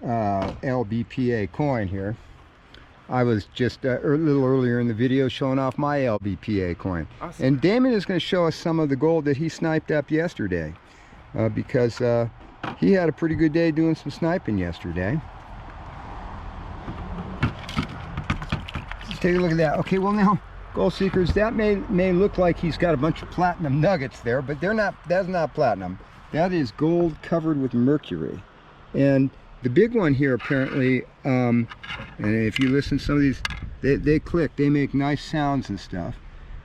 LBPA coin here. I was just a little earlier in the video showing off my LBPA coin. Awesome. And Damon is going to show us some of the gold that he sniped up yesterday, because he had a pretty good day doing some sniping yesterday. Let's take a look at that. Okay, well now, gold seekers, that may look like he's got a bunch of platinum nuggets there, but they're not. That's not platinum. That is gold covered with mercury. And the big one here apparently, and if you listen to some of these, they click, they make nice sounds and stuff.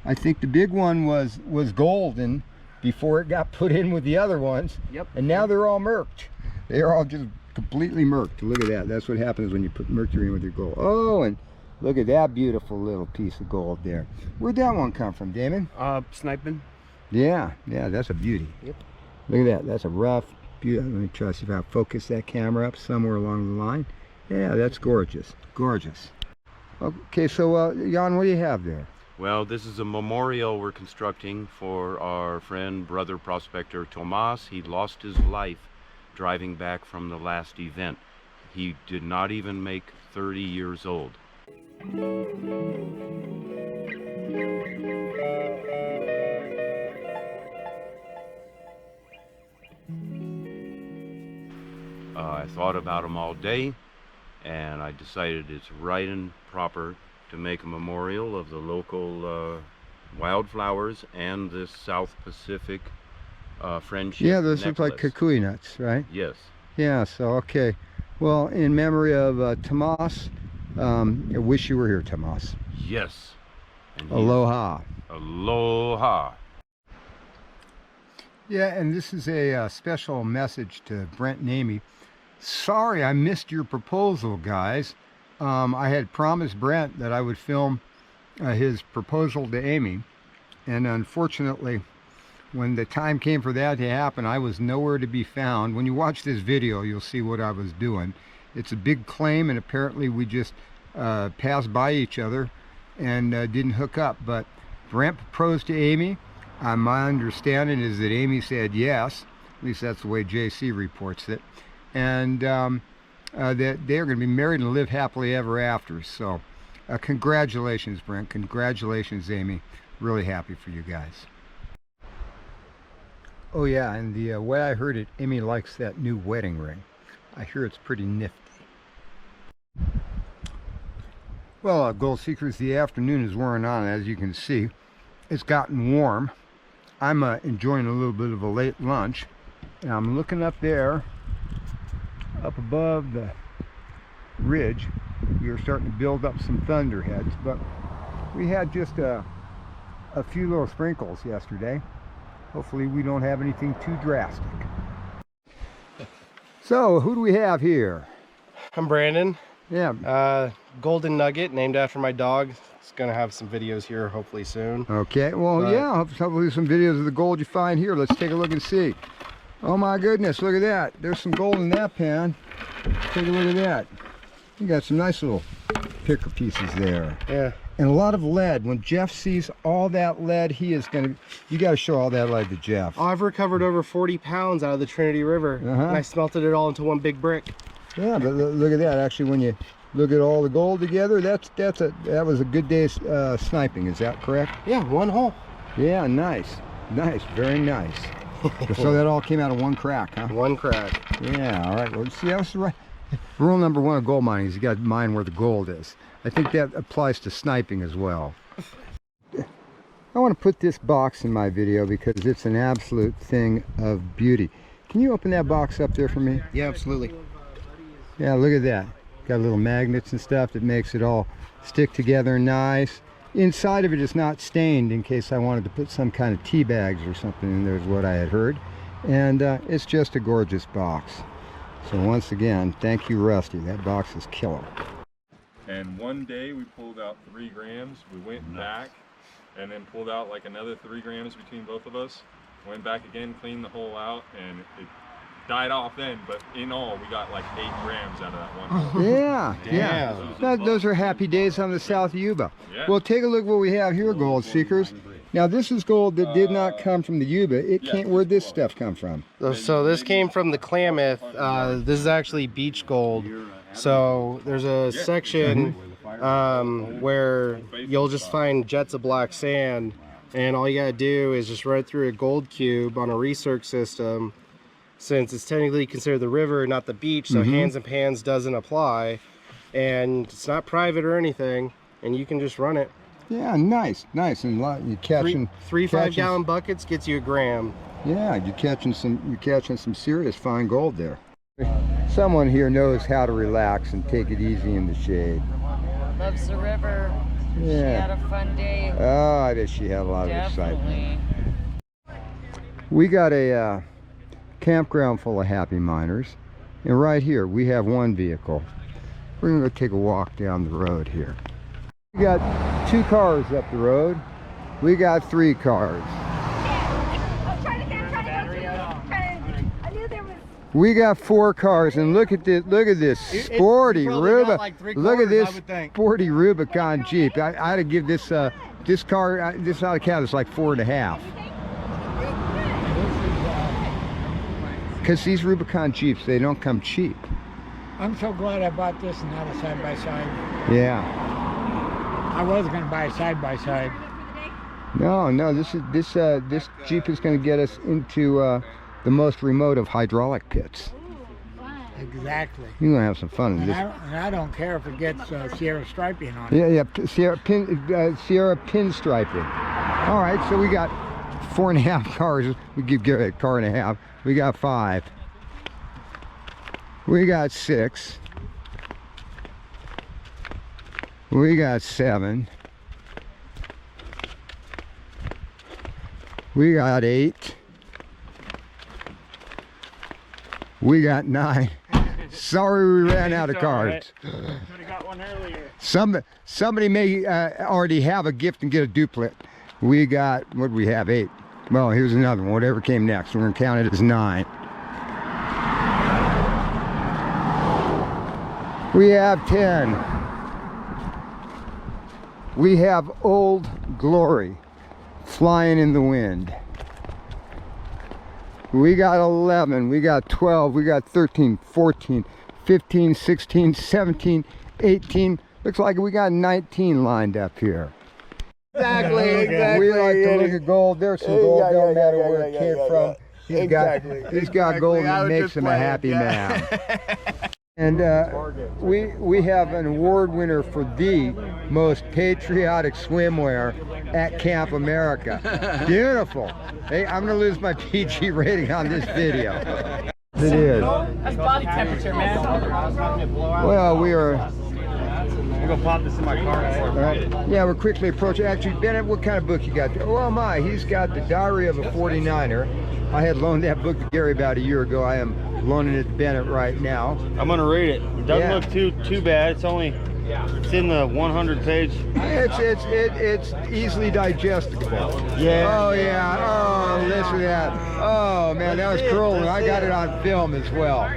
I think the big one was golden before it got put in with the other ones. Yep. And now they're all murked. They're all just completely murked. Look at that. That's what happens when you put mercury in with your gold. Oh, and look at that beautiful little piece of gold there. Where'd that one come from, Damon? Sniping. Yeah, that's a beauty. Yep. Look at that. That's a rough, beautiful. Let me try to see if I focus that camera up somewhere along the line. Yeah, that's gorgeous. Gorgeous. Okay, so Jan, what do you have there? Well, this is a memorial we're constructing for our friend, brother prospector Tomas. He lost his life driving back from the last event. He did not even make 30 years old. I thought about him all day, and I decided it's right and proper to make a memorial of the local wildflowers and this South Pacific friendship. Yeah, those necklace. look like kukui nuts, right? Yes. Yeah, so okay. Well, in memory of Tomas, I wish you were here, Tomas. Yes. Aloha. Aloha. Yeah, and this is a special message to Brent and Amy. Sorry I missed your proposal, guys. I had promised Brent that I would film his proposal to Amy, and unfortunately, when the time came for that to happen, I was nowhere to be found. When you watch this video, you'll see what I was doing. It's a big claim, and apparently we just passed by each other and didn't hook up. But Brent proposed to Amy. My understanding is that Amy said yes. At least that's the way JC reports it. And that they're going to be married and live happily ever after. So congratulations, Brent. Congratulations, Amy. Really happy for you guys. Oh yeah, and the way I heard it, Amy likes that new wedding ring. I hear it's pretty nifty. Well, Gold Seekers, the afternoon is wearing on. As you can see, it's gotten warm. I'm enjoying a little bit of a late lunch, and I'm looking up there, up above the ridge. We are starting to build up some thunderheads, but we had just a few little sprinkles yesterday. Hopefully we don't have anything too drastic. So, who do we have here? I'm Brandon. Yeah. Golden Nugget, named after my dog. It's gonna have some videos here hopefully soon. Okay, well, yeah, hopefully some videos of the gold you find here. Let's take a look and see. Oh my goodness, look at that. There's some gold in that pan. Take a look at that. You got some nice little picker pieces there. Yeah. And a lot of lead. When Jeff sees all that lead, he is gonna, you gotta show all that lead to Jeff. I've recovered over 40 pounds out of the Trinity River. And I smelted it all into one big brick. Yeah, but look at that. Actually, when you look at all the gold together, that was a good day's sniping. Is that correct? Yeah, one hole. Yeah, nice, very nice. So that all came out of one crack, huh? One crack. Yeah. All right. Well, see, that's right. Rule number one of gold mining is you got to mine where the gold is. I think that applies to sniping as well. I want to put this box in my video because it's an absolute thing of beauty. Can you open that box up there for me? Yeah, absolutely. Yeah, look at that. Got little magnets and stuff that makes it all stick together nice. Inside of it is not stained in case I wanted to put some kind of tea bags or something in there is what I had heard. And it's just a gorgeous box. So once again, thank you, Rusty. That box is killer. And one day we pulled out 3 grams. We went back and then pulled out like another 3 grams between both of us. Went back again, cleaned the hole out, and it died off then, but in all we got like 8 grams out of that one hole. Yeah, yeah. Those are happy days on the South Yuba. Yeah. Well, take a look what we have here, Gold Seekers. Now this is gold that did not come from the Yuba. It can't. Where'd this stuff come from? So this came from the Klamath. This is actually beach gold. So there's a section where you'll just find jets of black sand, and all you gotta do is just run it through a gold cube on a research system. Since it's technically considered the river, not the beach, so hands and pans doesn't apply, and it's not private or anything, and you can just run it. Yeah, nice. And you're catching three 5-gallon buckets gets you a gram. Yeah, you're catching some serious fine gold there. Someone here knows how to relax and take it easy in the shade. Loves the river. Yeah. She had a fun day. Oh, I bet she had a lot of excitement. We got a campground full of happy miners, and right here we have one vehicle. We're gonna go take a walk down the road here. We got 2 cars up the road. We got 3 cars. We got 4 cars, and look at this sporty Ruba. Like look at this sporty Rubicon Jeep. I ought to give this this car, this ought to count as like 4.5. Because these Rubicon Jeeps, they don't come cheap. I'm so glad I bought this and not a side-by-side. Yeah. I was going to buy a side-by-side. No, this Jeep is going to get us into the most remote of hydraulic pits. Exactly. You're going to have some fun in this. And I don't care if it gets Sierra striping on it. Yeah, Sierra pinstriping. All right, so we got 4.5 cars. We give a car and a half. We got 5. We got 6. We got 7. We got 8. We got 9. Sorry, we ran out of cards. Could have got one earlier. Somebody may already have a gift and get a duplicate. We got, what do we have? 8. Well, here's another one. Whatever came next, we're gonna count it as 9. We have 10. We have Old Glory, flying in the wind. We got 11, we got 12, we got 13, 14, 15, 16, 17, 18. Looks like we got 19 lined up here. Exactly. We like to look at gold. There's some gold, don't matter where it came from. He's got gold that makes him a happy man. And we have an award winner for the most patriotic swimwear at Camp America. Beautiful. Hey, I'm gonna lose my PG rating on this video. It is. That's body temperature, man. Well, we are. I'm gonna pop this in my car. All right. Yeah, we're quickly approaching. Actually, Bennett, what kind of book you got there? Oh my, he's got the Diary of a 49er. I had loaned that book to Gary about a year ago. I am loaning it to Bennett right now. I'm gonna read it. It doesn't look too bad. It's in the 100-page. It's easily digestible. Yeah. Oh yeah. Oh, listen to that. Oh man, that was cool. And I got it on film as well.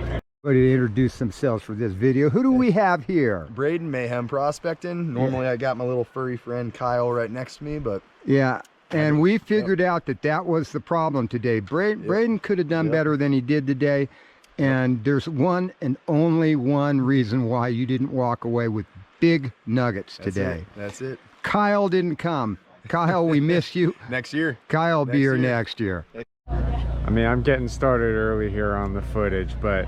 Everybody to introduce themselves for this video. Who do we have here? Braden Mayhem prospecting. Normally I got my little furry friend Kyle right next to me, but yeah. And we figured out that was the problem today. Braden could have done better than he did today. And there's one and only one reason why you didn't walk away with big nuggets today. That's it. Kyle didn't come. Kyle, we miss you. Next year. Kyle will be here next year. I mean, I'm getting started early here on the footage, but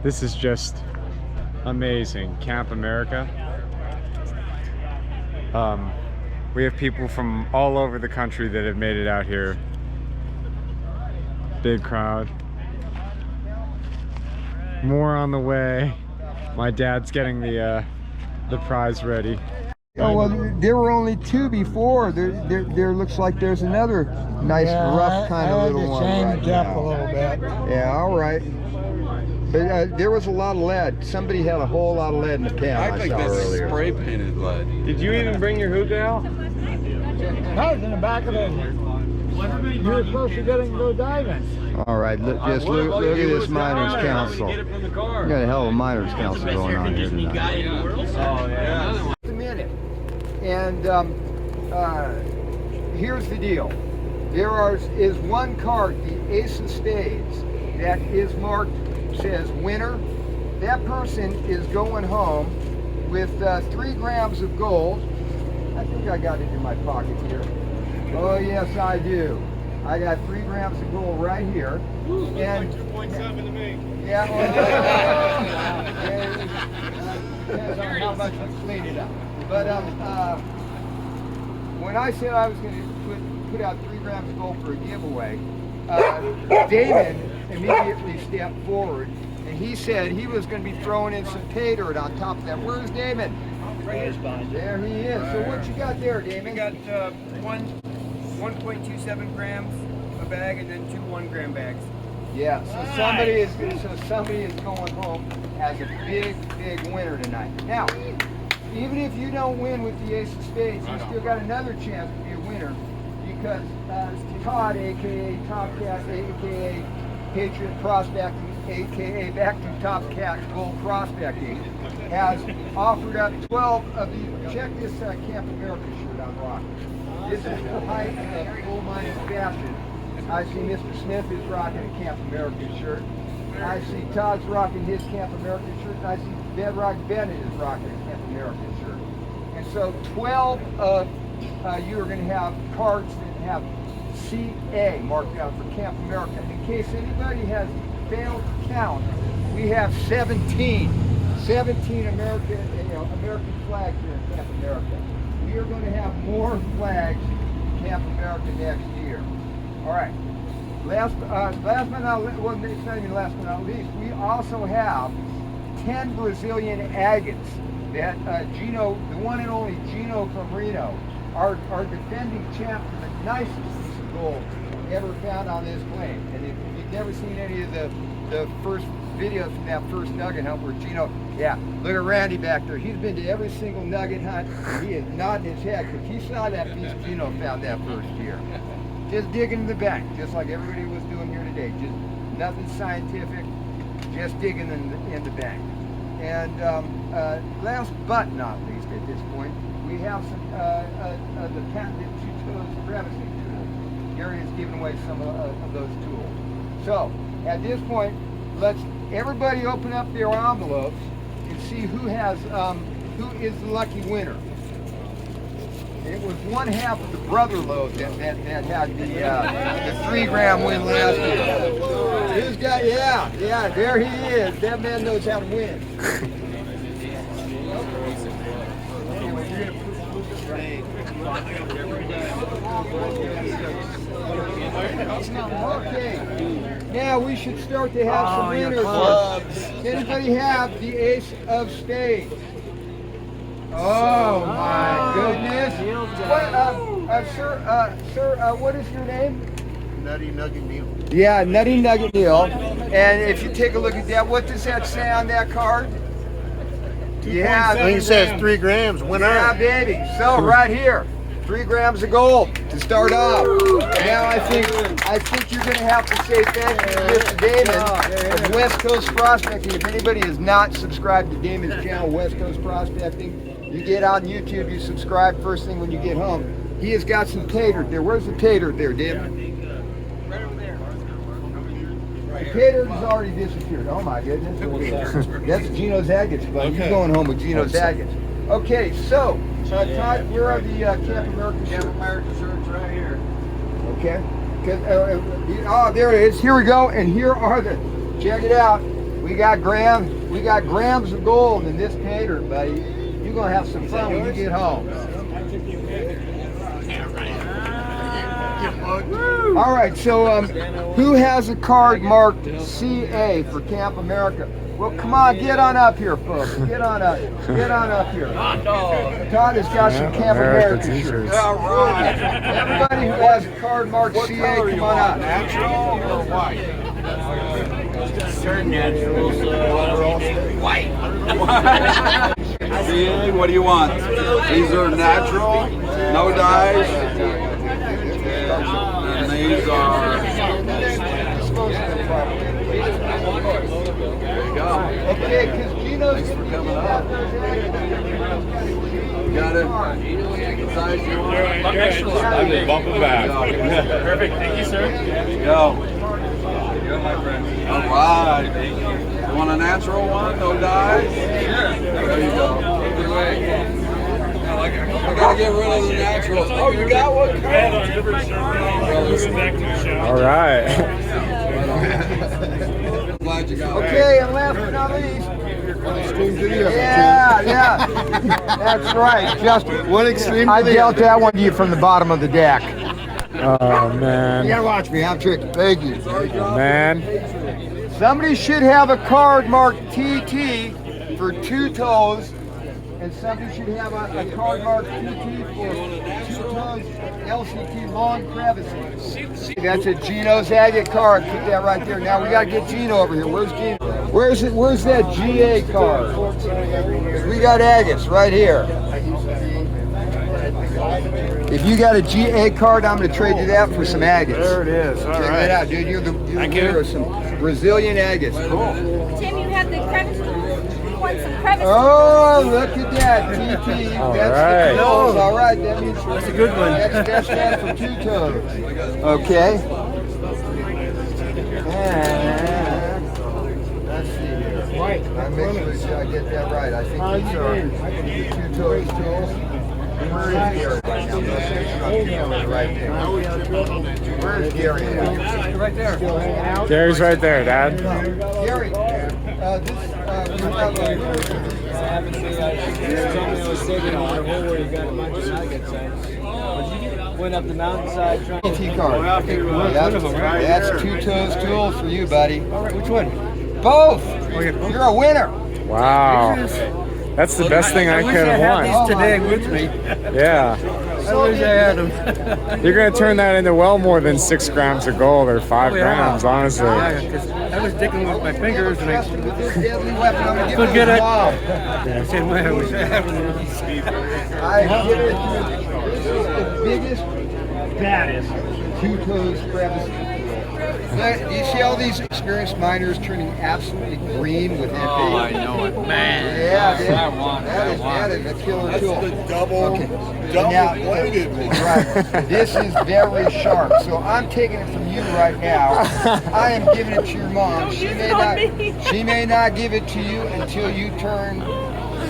this is just amazing. Camp America. We have people from all over the country that have made it out here. Big crowd. More on the way. My dad's getting the prize ready. Oh, well, there were only two before. There looks like there's another nice, rough kind of little one right now. A little bit. Yeah, all right. But there was a lot of lead. Somebody had a whole lot of lead in the pan I saw earlier. Spray painted lead. Did you even bring your hookah out? No, it's in the back of the... You were supposed to get him to go diving. All right, just look at this miners' council. We got a hell of a miners' council going on here tonight. Oh, yeah. A minute. And here's the deal. There is one card, the Ace of Spades, that is marked, says winner. That person is going home with 3 grams of gold. I think I got it in my pocket here. Oh yes, I do. I got 3 grams of gold right here. And like 2.7 to me. Yeah. Depends on how much we clean it up. But when I said I was going to put out 3 grams of gold for a giveaway, Damon immediately stepped forward and he said he was going to be throwing in some pay dirt on top of that. Where's Damon? Right here, behind you. There he is. So what you got there, Damon? We got 1.27 grams a bag and then 2 1-gram bags. Yeah. So somebody is going home as a big winner tonight. Now, even if you don't win with the Ace of Spades, you still got another chance to be a winner because Todd, aka Topcat, aka Patriot Prospecting, aka back to Topcat Gold Prospecting, has offered up 12 of these. Check this Camp America shirt I'm rocking. This is the height of full mining fashion. I see Mr. Smith is rocking a Camp America shirt. I see Todd's rocking his Camp America shirt. And I see Bedrock Bennett is rocking a Camp America shirt. And so 12 of you are going to have cards that have CA marked out for Camp America. In case anybody has failed to count, we have 17 American flags here in Camp America. We are going to have more flags in Camp America next year. All right. Last but not least, well, it's not even last but not least, we also have 10 Brazilian agates that Gino, the one and only Gino from Reno, our defending champ for the nicest piece of gold ever found on this claim. And if you've never seen any of the first videos from that first nugget hunt where Gino, yeah, look at Randy back there. He's been to every single nugget hunt. And he is nodding his head because he saw that piece Gino found that first year. Just digging in the bank, just like everybody was doing here today. Just nothing scientific, just digging in the bank. And last but not least at this point, we have have some the patented two-toes crevicing tool. Gary has given away some of those tools. So at this point, let's everybody open up their envelopes and see who is the lucky winner. It was one half of the brother load that had the 3 gram win last year. This guy, yeah, there he is. That man knows how to win. Okay, now we should start to have some winners. Does anybody have the ace of spades? Oh my goodness! What, sir, what is your name? Nutty Nugget Neil. Yeah, Nutty Nugget Neil. And if you take a look at that, what does that say on that card? Yeah, I think it says 3 grams. Winner. Yeah, baby. So right here, 3 grams of gold to start off. Now I think you're going to have to say thank you to Mr. Damon of West Coast Prospecting. If anybody has not subscribed to Damon's channel, West Coast Prospecting, you get on YouTube, you subscribe first thing when you get home. He has got some tater there. Where's the tater there, Damon? Right over there. The tater has already disappeared. Oh my goodness. That's Gino's agates, buddy. You're going home with Gino's agates. Okay, so Todd, where are the Camp America shirts? Camp America shirts right here. Okay. Oh, there it is. Here we go. And here are the. Check it out. We got grams of gold in this tater, buddy. You're gonna have some fun when you get home. All right. So, who has a card marked CA for Camp America? Well, come on, get on up here, folks. Get on up here. Todd has got some Camp America shirts. All right. Everybody who has a card marked CA, come on up. Natural or white? Certain naturals, white. CA, what do you want? These are natural, no dyes, and these are. There you go. Okay, because Gino's thanks for coming up. You got it. The size you want. I'm just bumping back. Perfect. Thank you, sir. There you go. There you go, my friend. All right. You want a natural one? No dyes? Sure. There you go. I gotta get rid of the naturals. Oh, you got one? All right. Glad you got it. Okay, and last but not least. Yeah. That's right. Justin. What extreme? I dealt that one to you from the bottom of the deck. Oh man. You gotta watch me. I'm tricky. Thank you. Man. Somebody should have a card marked TT for 2 toes, and somebody should have a card marked TT for 2 toes LCT long crevicing. That's a Gino's agate card. Keep that right there. Now we gotta get Gino over here. Where's Gino? Where's that GA card? We got agates right here. If you got a GA card, I'm going to trade you that for some agates. There it is. All Check right. that out, dude. You're the winner of some Brazilian agates. Cool. Tim, you have the crevice tools. You want some crevice Oh, look at that, TT. All That's right. the toes. All right, that means That's a good one. That's that for 2 toes. Okay. And let's see here. I make sure I get that right. I think these are the 2 toes tools. Where is Gary right now? Right there. Where is Gary at? Right there. Gary's right there, Dad. Gary, Went up the mountainside trying TT card. That's 2 toes tool for you, buddy. Which one? Both. You're a winner. Wow. That's the best thing I could have won. These today with me. Yeah. I wish I had them. You're going to turn that into well more than 6 grams of gold or 5 grams, honestly. Yeah, because I was digging with my fingers and I Deadly weapon. I'm gonna could get it. Wow. I said, man, I wish I had one of these. I give it to you. This is the biggest, baddest 2 toes crevice. Do you see all these experienced miners turning absolutely green with envy? Oh, I know it. Man. Yeah, That is a killer That's tool. the double-bladed one. Right. This is very sharp. So I'm taking it from you right now. I am giving it to your mom. She may not give it to you until you turn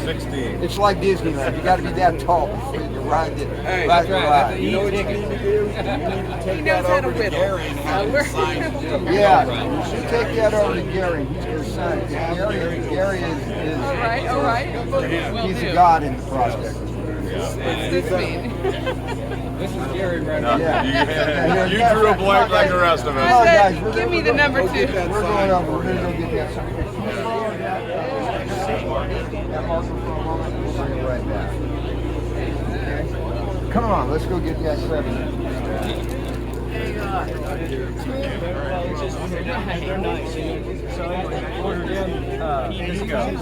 16. It's like Disneyland. You got to be that tall before you can ride it. Hey, ride the ride. you know what you need to do? You need to take that over to Gary and have him sign it. Yeah, you should take that over to Gary. He's your son. Gary is all right. He's a god in the prospector. What's this mean? This is Gary right now. Yeah. You drew a blank like the rest of us. Come on, guys. Give me the number 2. We're going over. We're going to go get that sign. That marker for a moment. We'll bring it right back. Okay. Come on, let's go get that 7. They're nice. So anyway, I ordered in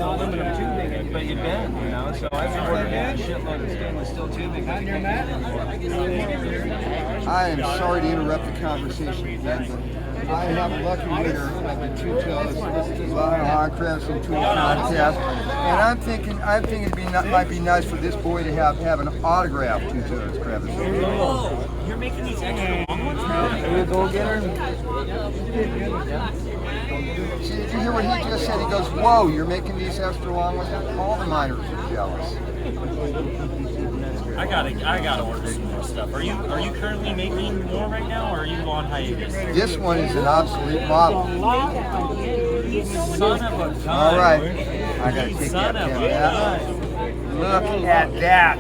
aluminum tubing, but you bend, you know. So I ordered in a shitload of stainless steel tubing. Mountaineer Matt. I am sorry to interrupt the conversation again, but I have a lucky winner of the two-toes Tomahawk crabs and tuna contest, and I'm thinking might be nice for this boy to have an autographed two-toes crab. Oh, you're making these extra long ones now? We'll go get her. See, did you hear what he just said? He goes, "Whoa, you're making these extra long ones." All the miners are jealous. I gotta order some more stuff. Are you currently making more right now, or are you on hiatus? This one is an obsolete model. Son of a gun. All right, I gotta take that pen. Look at that.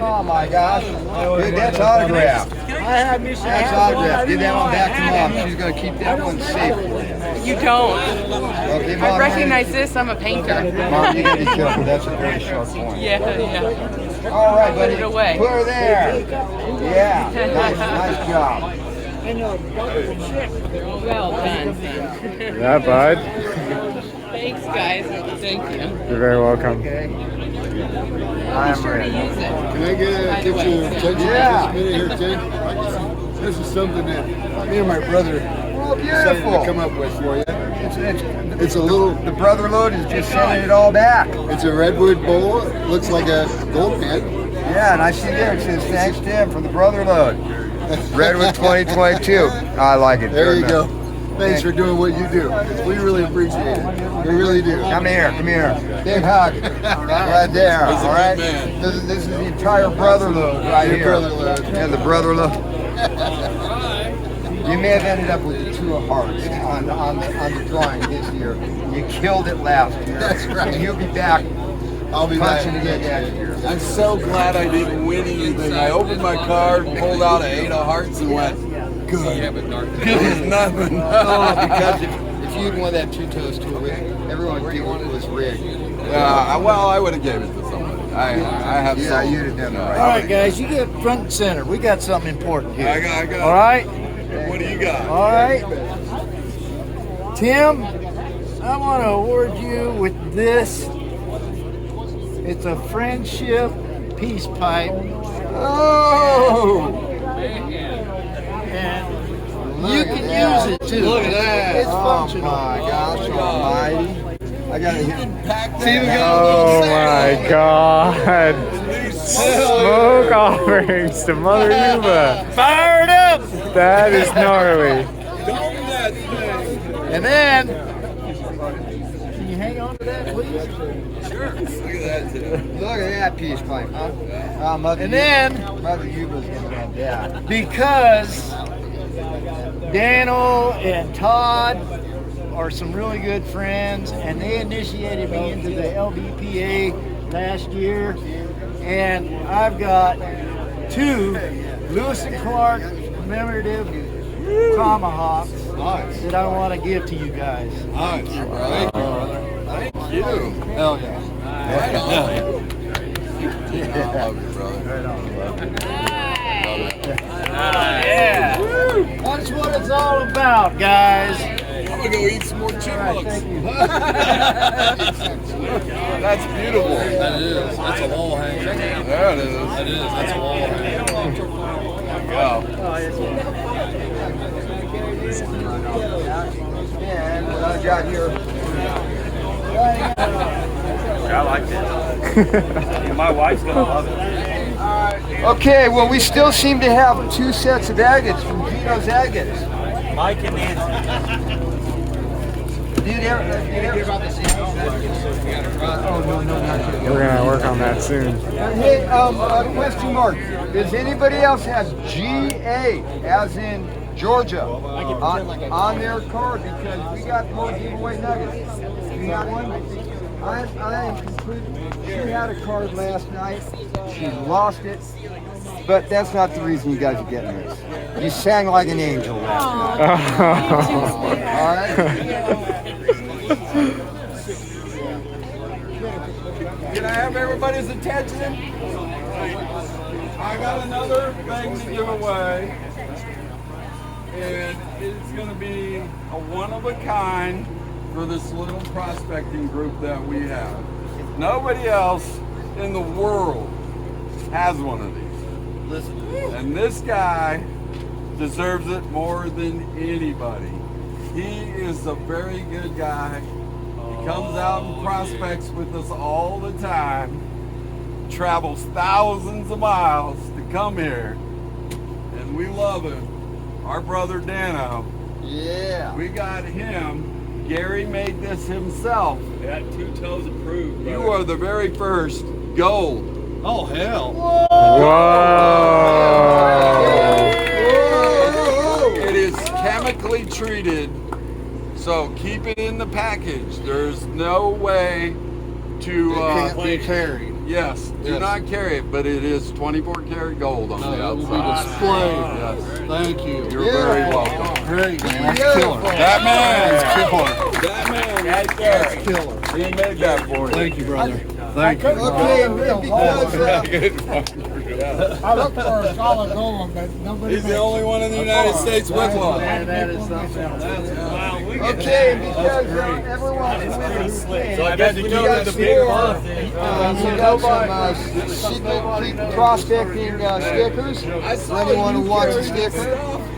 Oh my gosh. Dude, that's autographed. That's autographed. Give that one back to Mom. She's gonna keep that one safe for you. You don't. Okay, Mom. I recognize this. I'm a painter. Mom, you gotta be careful. That's a very sharp point. Yeah. All right, buddy. Put it away. Put her there. Yeah. Nice job. Well done. Yeah, bud. Thanks, guys. Thank you. You're very welcome. I'm Be sure to use it. Can I get you attention Yeah. for just a minute here, Tim? This is something that me and my brother decided to come up with for you. It's a little... The brother load is just sending it all back. It's a redwood bowl. It looks like a gold pen. Yeah, and I see there it says, "Thanks, Tim, for the brother load." Redwood 2022. I like it. There you go. Thanks for doing what you do. We really appreciate it. We really do. Come here. Big hug. Right there. All right. This is the entire brother load right here. Brother load. Yeah, the brother load. You may have ended up with the 2 of hearts on the drawing this year. You killed it last year. That's right. And you'll be back. I'll be back punching again next year. I'm so glad I didn't win anything. I opened my card, pulled out an 8 of hearts, and went, good. Yeah, but nothing. Oh, because if you'd won that two-toes tour, everyone would think it was rigged. Well, I would have gave it to somebody. I have Yeah, some. you'd have done it right. All right, guys, you get front and center. We got something important here. I got. All right? What do you got? All right. Tim, I want to award you with this. It's a friendship peace pipe. Oh! And you can use it too. Look at that. It's functional. Oh my gosh almighty. I got to hit. Oh my God. Smoke offerings to Mother Yuba. Fired up! That is gnarly. And then, can you hang on to that, please? Sure. Look at that, too. Look at that peace pipe, huh? Mother Yuba's gonna have that. Because Daniel and Todd are some really good friends, and they initiated me into the LBPA last year, and I've got 2 Lewis and Clark commemorative Tomahawks that I want to give to you guys. Nice. Thank you, brother. Thank you. Hell yeah. I love you, brother. Yeah. That's what it's all about, guys. I'm gonna go eat some more chipmunks. Thank you. That's beautiful. That is. That's a wall hanger. There it is. That is. That's a wall hanger. Wow. And what I got here. I like this. My wife's gonna love it. Okay, well, we still seem to have 2 sets of agates from Gino's Agates. Mike and Nancy. Did you hear about the oh, no, not yet. We're gonna work on that soon. Hey, question mark. Does anybody else have GA, as in Georgia, on their card? Because we got more giveaway nuggets. You got one? I am completely. She had a card last night. She lost it. But that's not the reason you guys are getting this. You sang like an angel last night. All right? Can I have everybody's attention? I got another thing to give away. And it's going to be a one of a kind for this little prospecting group that we have. Nobody else in the world has one of these. Listen to this. And this guy deserves it more than anybody. He is a very good guy. He comes out and prospects with us all the time. Travels thousands of miles to come here. And we love him. Our brother Dano. Yeah. We got him. Gary made this himself. Yeah, 2 toes approved. You are the very first gold. Oh, hell. Whoa! It is chemically treated, so keep it in the package. There's no way to can't be carried. Yes, do not carry it, but it is 24 karat gold on the It will be outside. displayed. Yes. Thank you. You're very welcome. Great, man. That's killer. That man. That's killer. That man right there. That's killer. He made that for you. Thank you, brother. Thank you. Okay, because I looked for a solid gold one, but nobody. He's the only one in the United States with one. That is something. okay, because everyone's winning. So I guess we know that the big month is. We got some secret Creek prospecting stickers for anyone who wants a sticker.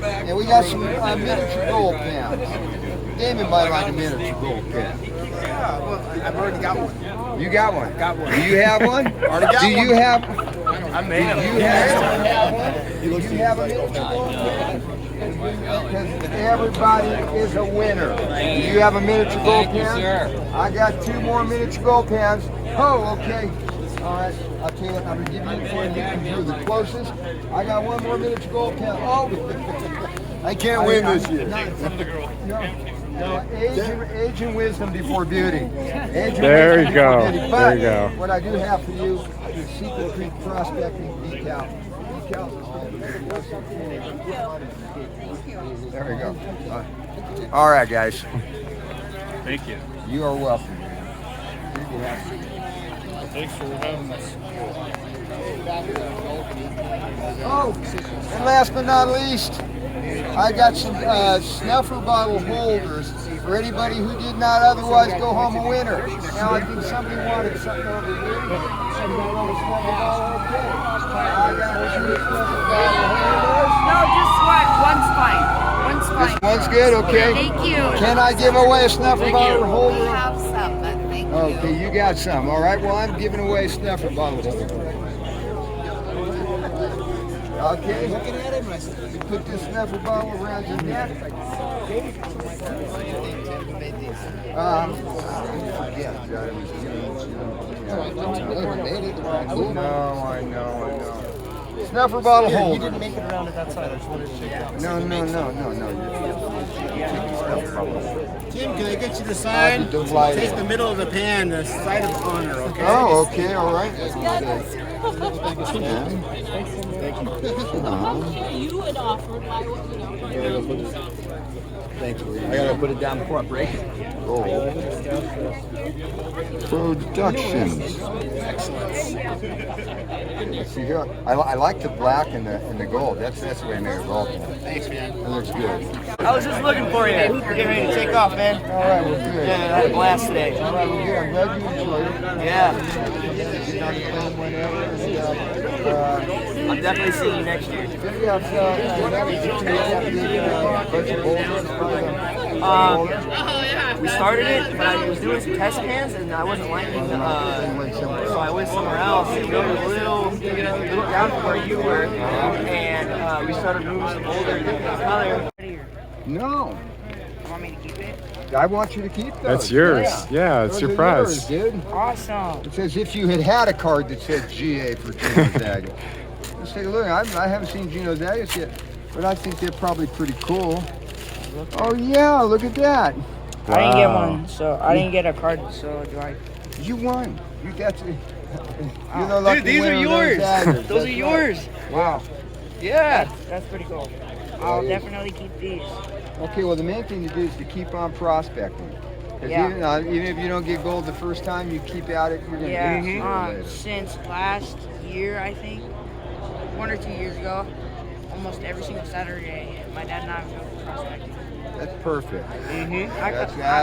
And we got some miniature gold pens. Damon might like a miniature gold pen. Yeah, well, I've already got one. You got one? Got one. Do you have one? Already got Do one. you have? I may have. Do you have one? Do you have a miniature gold pen? Because everybody is a winner. Do you have a miniature gold pen? I got 2 more miniature gold pens. Oh, okay. All right. I'll tell you what, I'm going to give you the one you're the closest. I got 1 more miniature gold pen. Oh, I can't win this year. Age and wisdom before beauty. There you go. There you go. What I do have for you is Secret Creek prospecting decal. There we go. All right, guys. Thank you. You are welcome. Thanks for having us. Oh, and last but not least, I got some snuffer bottle holders for anybody who did not otherwise go home a winner. Now, I think somebody wanted something over here. Somebody want a snuffer bottle? Okay. I got 2 snuffer bottle holders. No, just one. One's fine. One's fine. This one's good, okay. Thank you. Can I give away a snuffer bottle We holder? have some, but thank you. Okay, you got some. All right, well, I'm giving away snuffer bottle holders. Okay. Looking at him, you put this snuffer bottle around your neck. I know. Snuffer bottle holder. You didn't make it around to that side. I just wanted to check out. No. Tim, can I get you the sign? Take the middle of the pan, the side of honor, okay? Oh, okay, all right. You had offered, why would you know? Thank you. I gotta put it down before I break it. Oh. Productions. Excellent. See here, I like the black and the gold. That's the way I made it roll. Thanks, man. That looks good. I was just looking for you. We're getting ready to take off, man. All right, we're good. Yeah, I had a blast today. All right, we're good. I'm glad you enjoyed it. Yeah. Get on the phone whenever. I'll definitely see you next year. We started it, but I was doing some test pans and I wasn't liking so I went somewhere else. And we were a little down from where you were, and we started moving some older color. No. You want me to keep it? I want you to keep those. That's yours. Yeah, it's Those your are prize. yours, dude. Awesome. It's as if you had a card that said GA for Gino Zagat. Let's take a look. I haven't seen Gino Zagat yet, but I think they're probably pretty cool. Oh yeah, look at that. I didn't get one, so I didn't get a card, so do I? You won. You got to. You're the lucky Dude, these are winner of yours. Zaggers. Those are That's yours. right. Wow. Yeah. That's pretty cool. I'll definitely keep these. Okay, well the main thing to do is to keep on prospecting. 'Cause Yeah. even if you don't get gold the first time, you keep at it, you're going to get it sooner or later. Since last year, I think, 1 or 2 years ago, almost every single Saturday, my dad and I would go prospecting. That's perfect.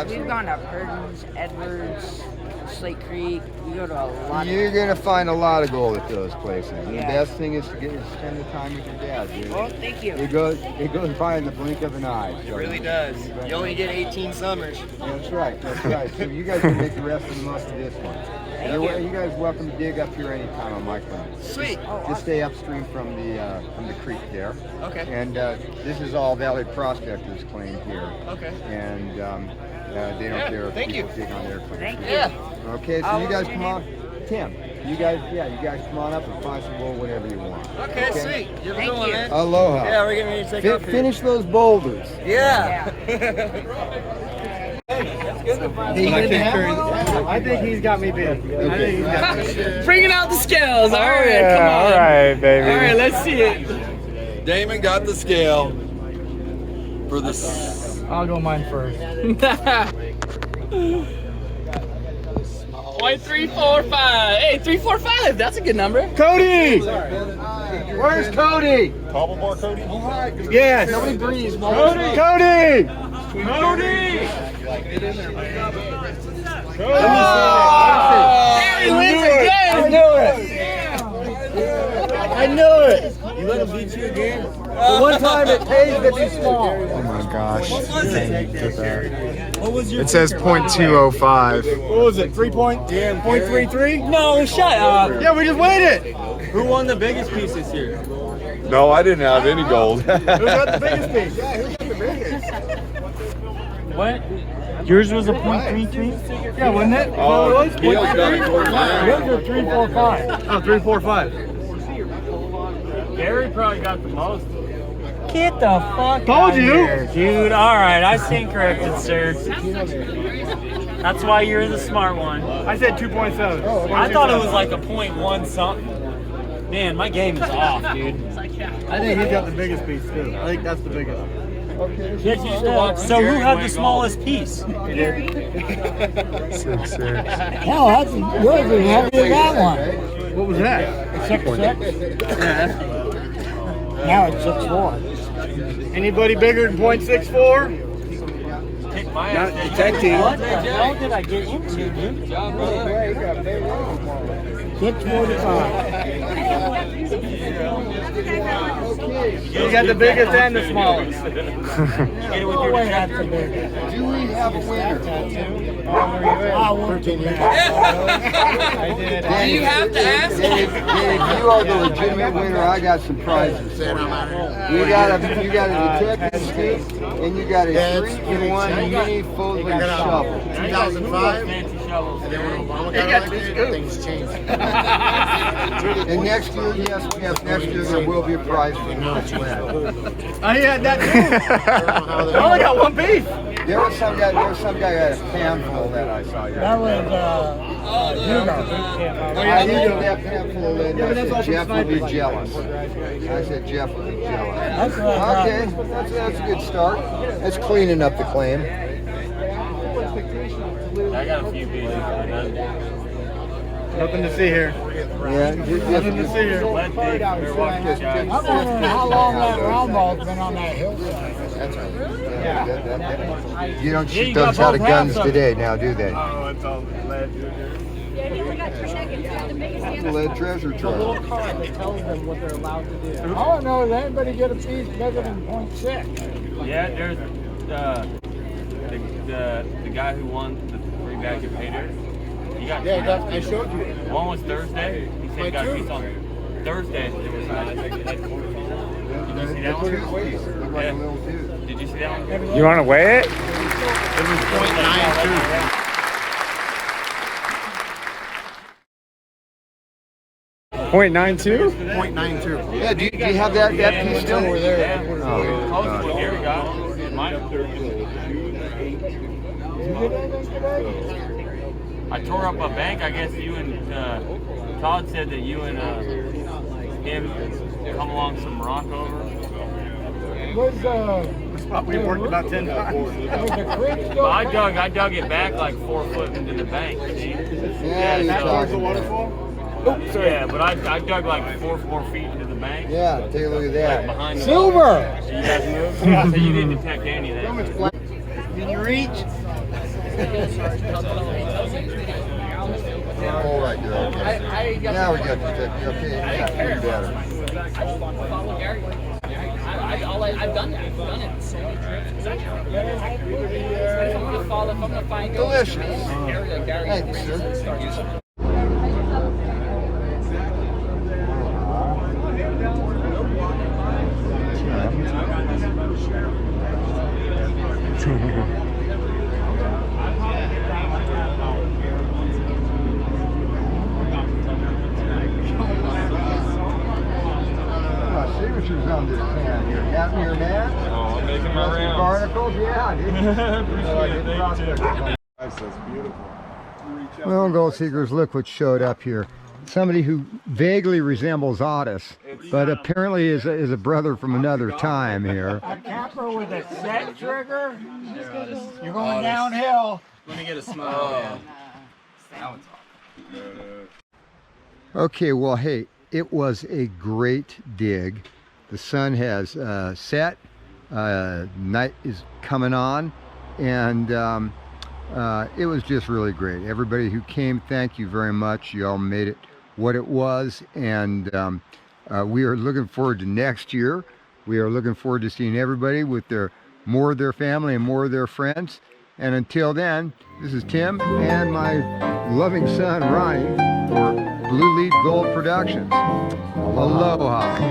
We've gone to Purdon's, Edwards, Slate Creek. We go to a lot. You're going to find a lot of gold at those places. And Yeah. the best thing is to spend the time with your dad, dude. Well, thank you. It goes by in the blink of an eye. It really does. You only get 18 summers. That's right. That's right. So you guys can make the rest of the most of this one. You guys welcome to dig up here anytime on my claim. Sweet. Just stay upstream from the creek there. Okay. And this is all Valley Prospectors claim here. Okay. And they don't care if people dig on their claim. Thank you. Yeah. Okay, so you guys come on. Tim, you guys come on up and find some gold, whatever you want. Okay, sweet. You're going, man. Aloha. Yeah, we're getting ready to take off here. Finish those boulders. Yeah. I think he's got me big. Bringing out the scales. All right, Yeah, come on. all right, baby. All right, let's see it. Damon got the scale for the. I'll go mine first. 0.345. Hey, 345. That's a good number. Cody! Where's Cody? Cobble bar Cody? Yes. Nobody breathes. Cody! Cody! Cody! There he wins again. I knew it. I knew it. You let him beat you again? One time it pays to be small. Oh my gosh. What was your? It says .205. What was it? 3.33? No, shut up. Yeah, we just weighed it. Who won the biggest pieces here? No, I didn't have any gold. Who got the biggest piece? Yeah, who got the biggest? What? Yours was a .33? Yeah, wasn't it? Oh, It Neil's got it towards Yours was 345. Oh, 345. Gary probably got the most. Get the fuck Told out you. Here, dude. All right, I stand corrected, sir. That's why you're the smart one. I said 2.7. I thought it was like a .1 something. Man, my game is off, dude. I think he's got the biggest piece too. I think that's the biggest. So who had the smallest piece? 6'6". Hell, that's yours is heavier than that one. What was that? 6'6". Now it's 6'4". Anybody bigger than .64? Not detecting. What the hell did I get into, dude? 645. You got the biggest and the smallest. Get it with your detector. Do we have a winner? Do you have to ask? Dave, you are the legitimate winner. I got some prizes for you. You got a detector stick, and you got a 3-in-1 mini folding shovel. 2005. And then when Obama got elected, things changed. And next year, yes, next year there will be a prize for you. I had that too. I only got one piece. There was some guy who had a handful that I saw. That was Hugo. I didn't get that handful in. I said Jeff will be jealous. Okay, that's a good start. That's cleaning up the claim. I got a few pieces. Nothing to see here. Yeah, Nothing to see here. I'm wondering how long that round ball's been on that hillside. That's right. You don't shoot those out of guns today now, do they? Oh, it's all lead. he only got 3 seconds. Got the biggest damn Lead treasure It's a little trove. card that tells them what they're allowed to do. I want to know, does anybody get a piece bigger than 0.6? Yeah, there's the guy who won the 3 bags of pay dirt. He got I showed you. One was Thursday. He said he got a piece on Thursday. It was did you see that one? Yeah. Did you see that one? You want to weigh it? It was 0.92. 0.92? 0.92. Yeah, do you have that piece still? Over there. Oh, Here we go. Mine. I tore up a bank. I guess you and Todd said that you and him come along some rock over. We worked about 10 times. I dug it back like 4 foot into the bank. See? Yeah, towards the waterfall. Yeah, but I dug like 4 feet into the bank. Yeah, take a look at that. Like behind the Silver! So you guys moved? Yeah, so you didn't detect any of that. Can you reach? All right, you're okay. Now we got detector. Okay, yeah, even better. I've done that. I've done it so many trips. If I'm gonna follow, if I'm gonna find Delicious. Thank you, sir. Signatures on this can here. Mountaineer Matt. Oh, I'm making my rounds. Barnacles, yeah, dude. Appreciate it. Thank you, Tim. That's beautiful. Well, gold seekers, look what showed up here. Somebody who vaguely resembles Otis, but apparently is a brother from another time here. A camper with a set trigger? You're going downhill. Let me get a smile, man. That one's Okay, well, hey, it was a great dig. The sun has set, night is coming on, and it was just really great. Everybody who came, thank you very much. You all made it what it was, and we are looking forward to next year. We are looking forward to seeing everybody with more of their family and more of their friends. And until then, this is Tim and my loving son Ronnie for Blue Leaf Gold Productions. Aloha.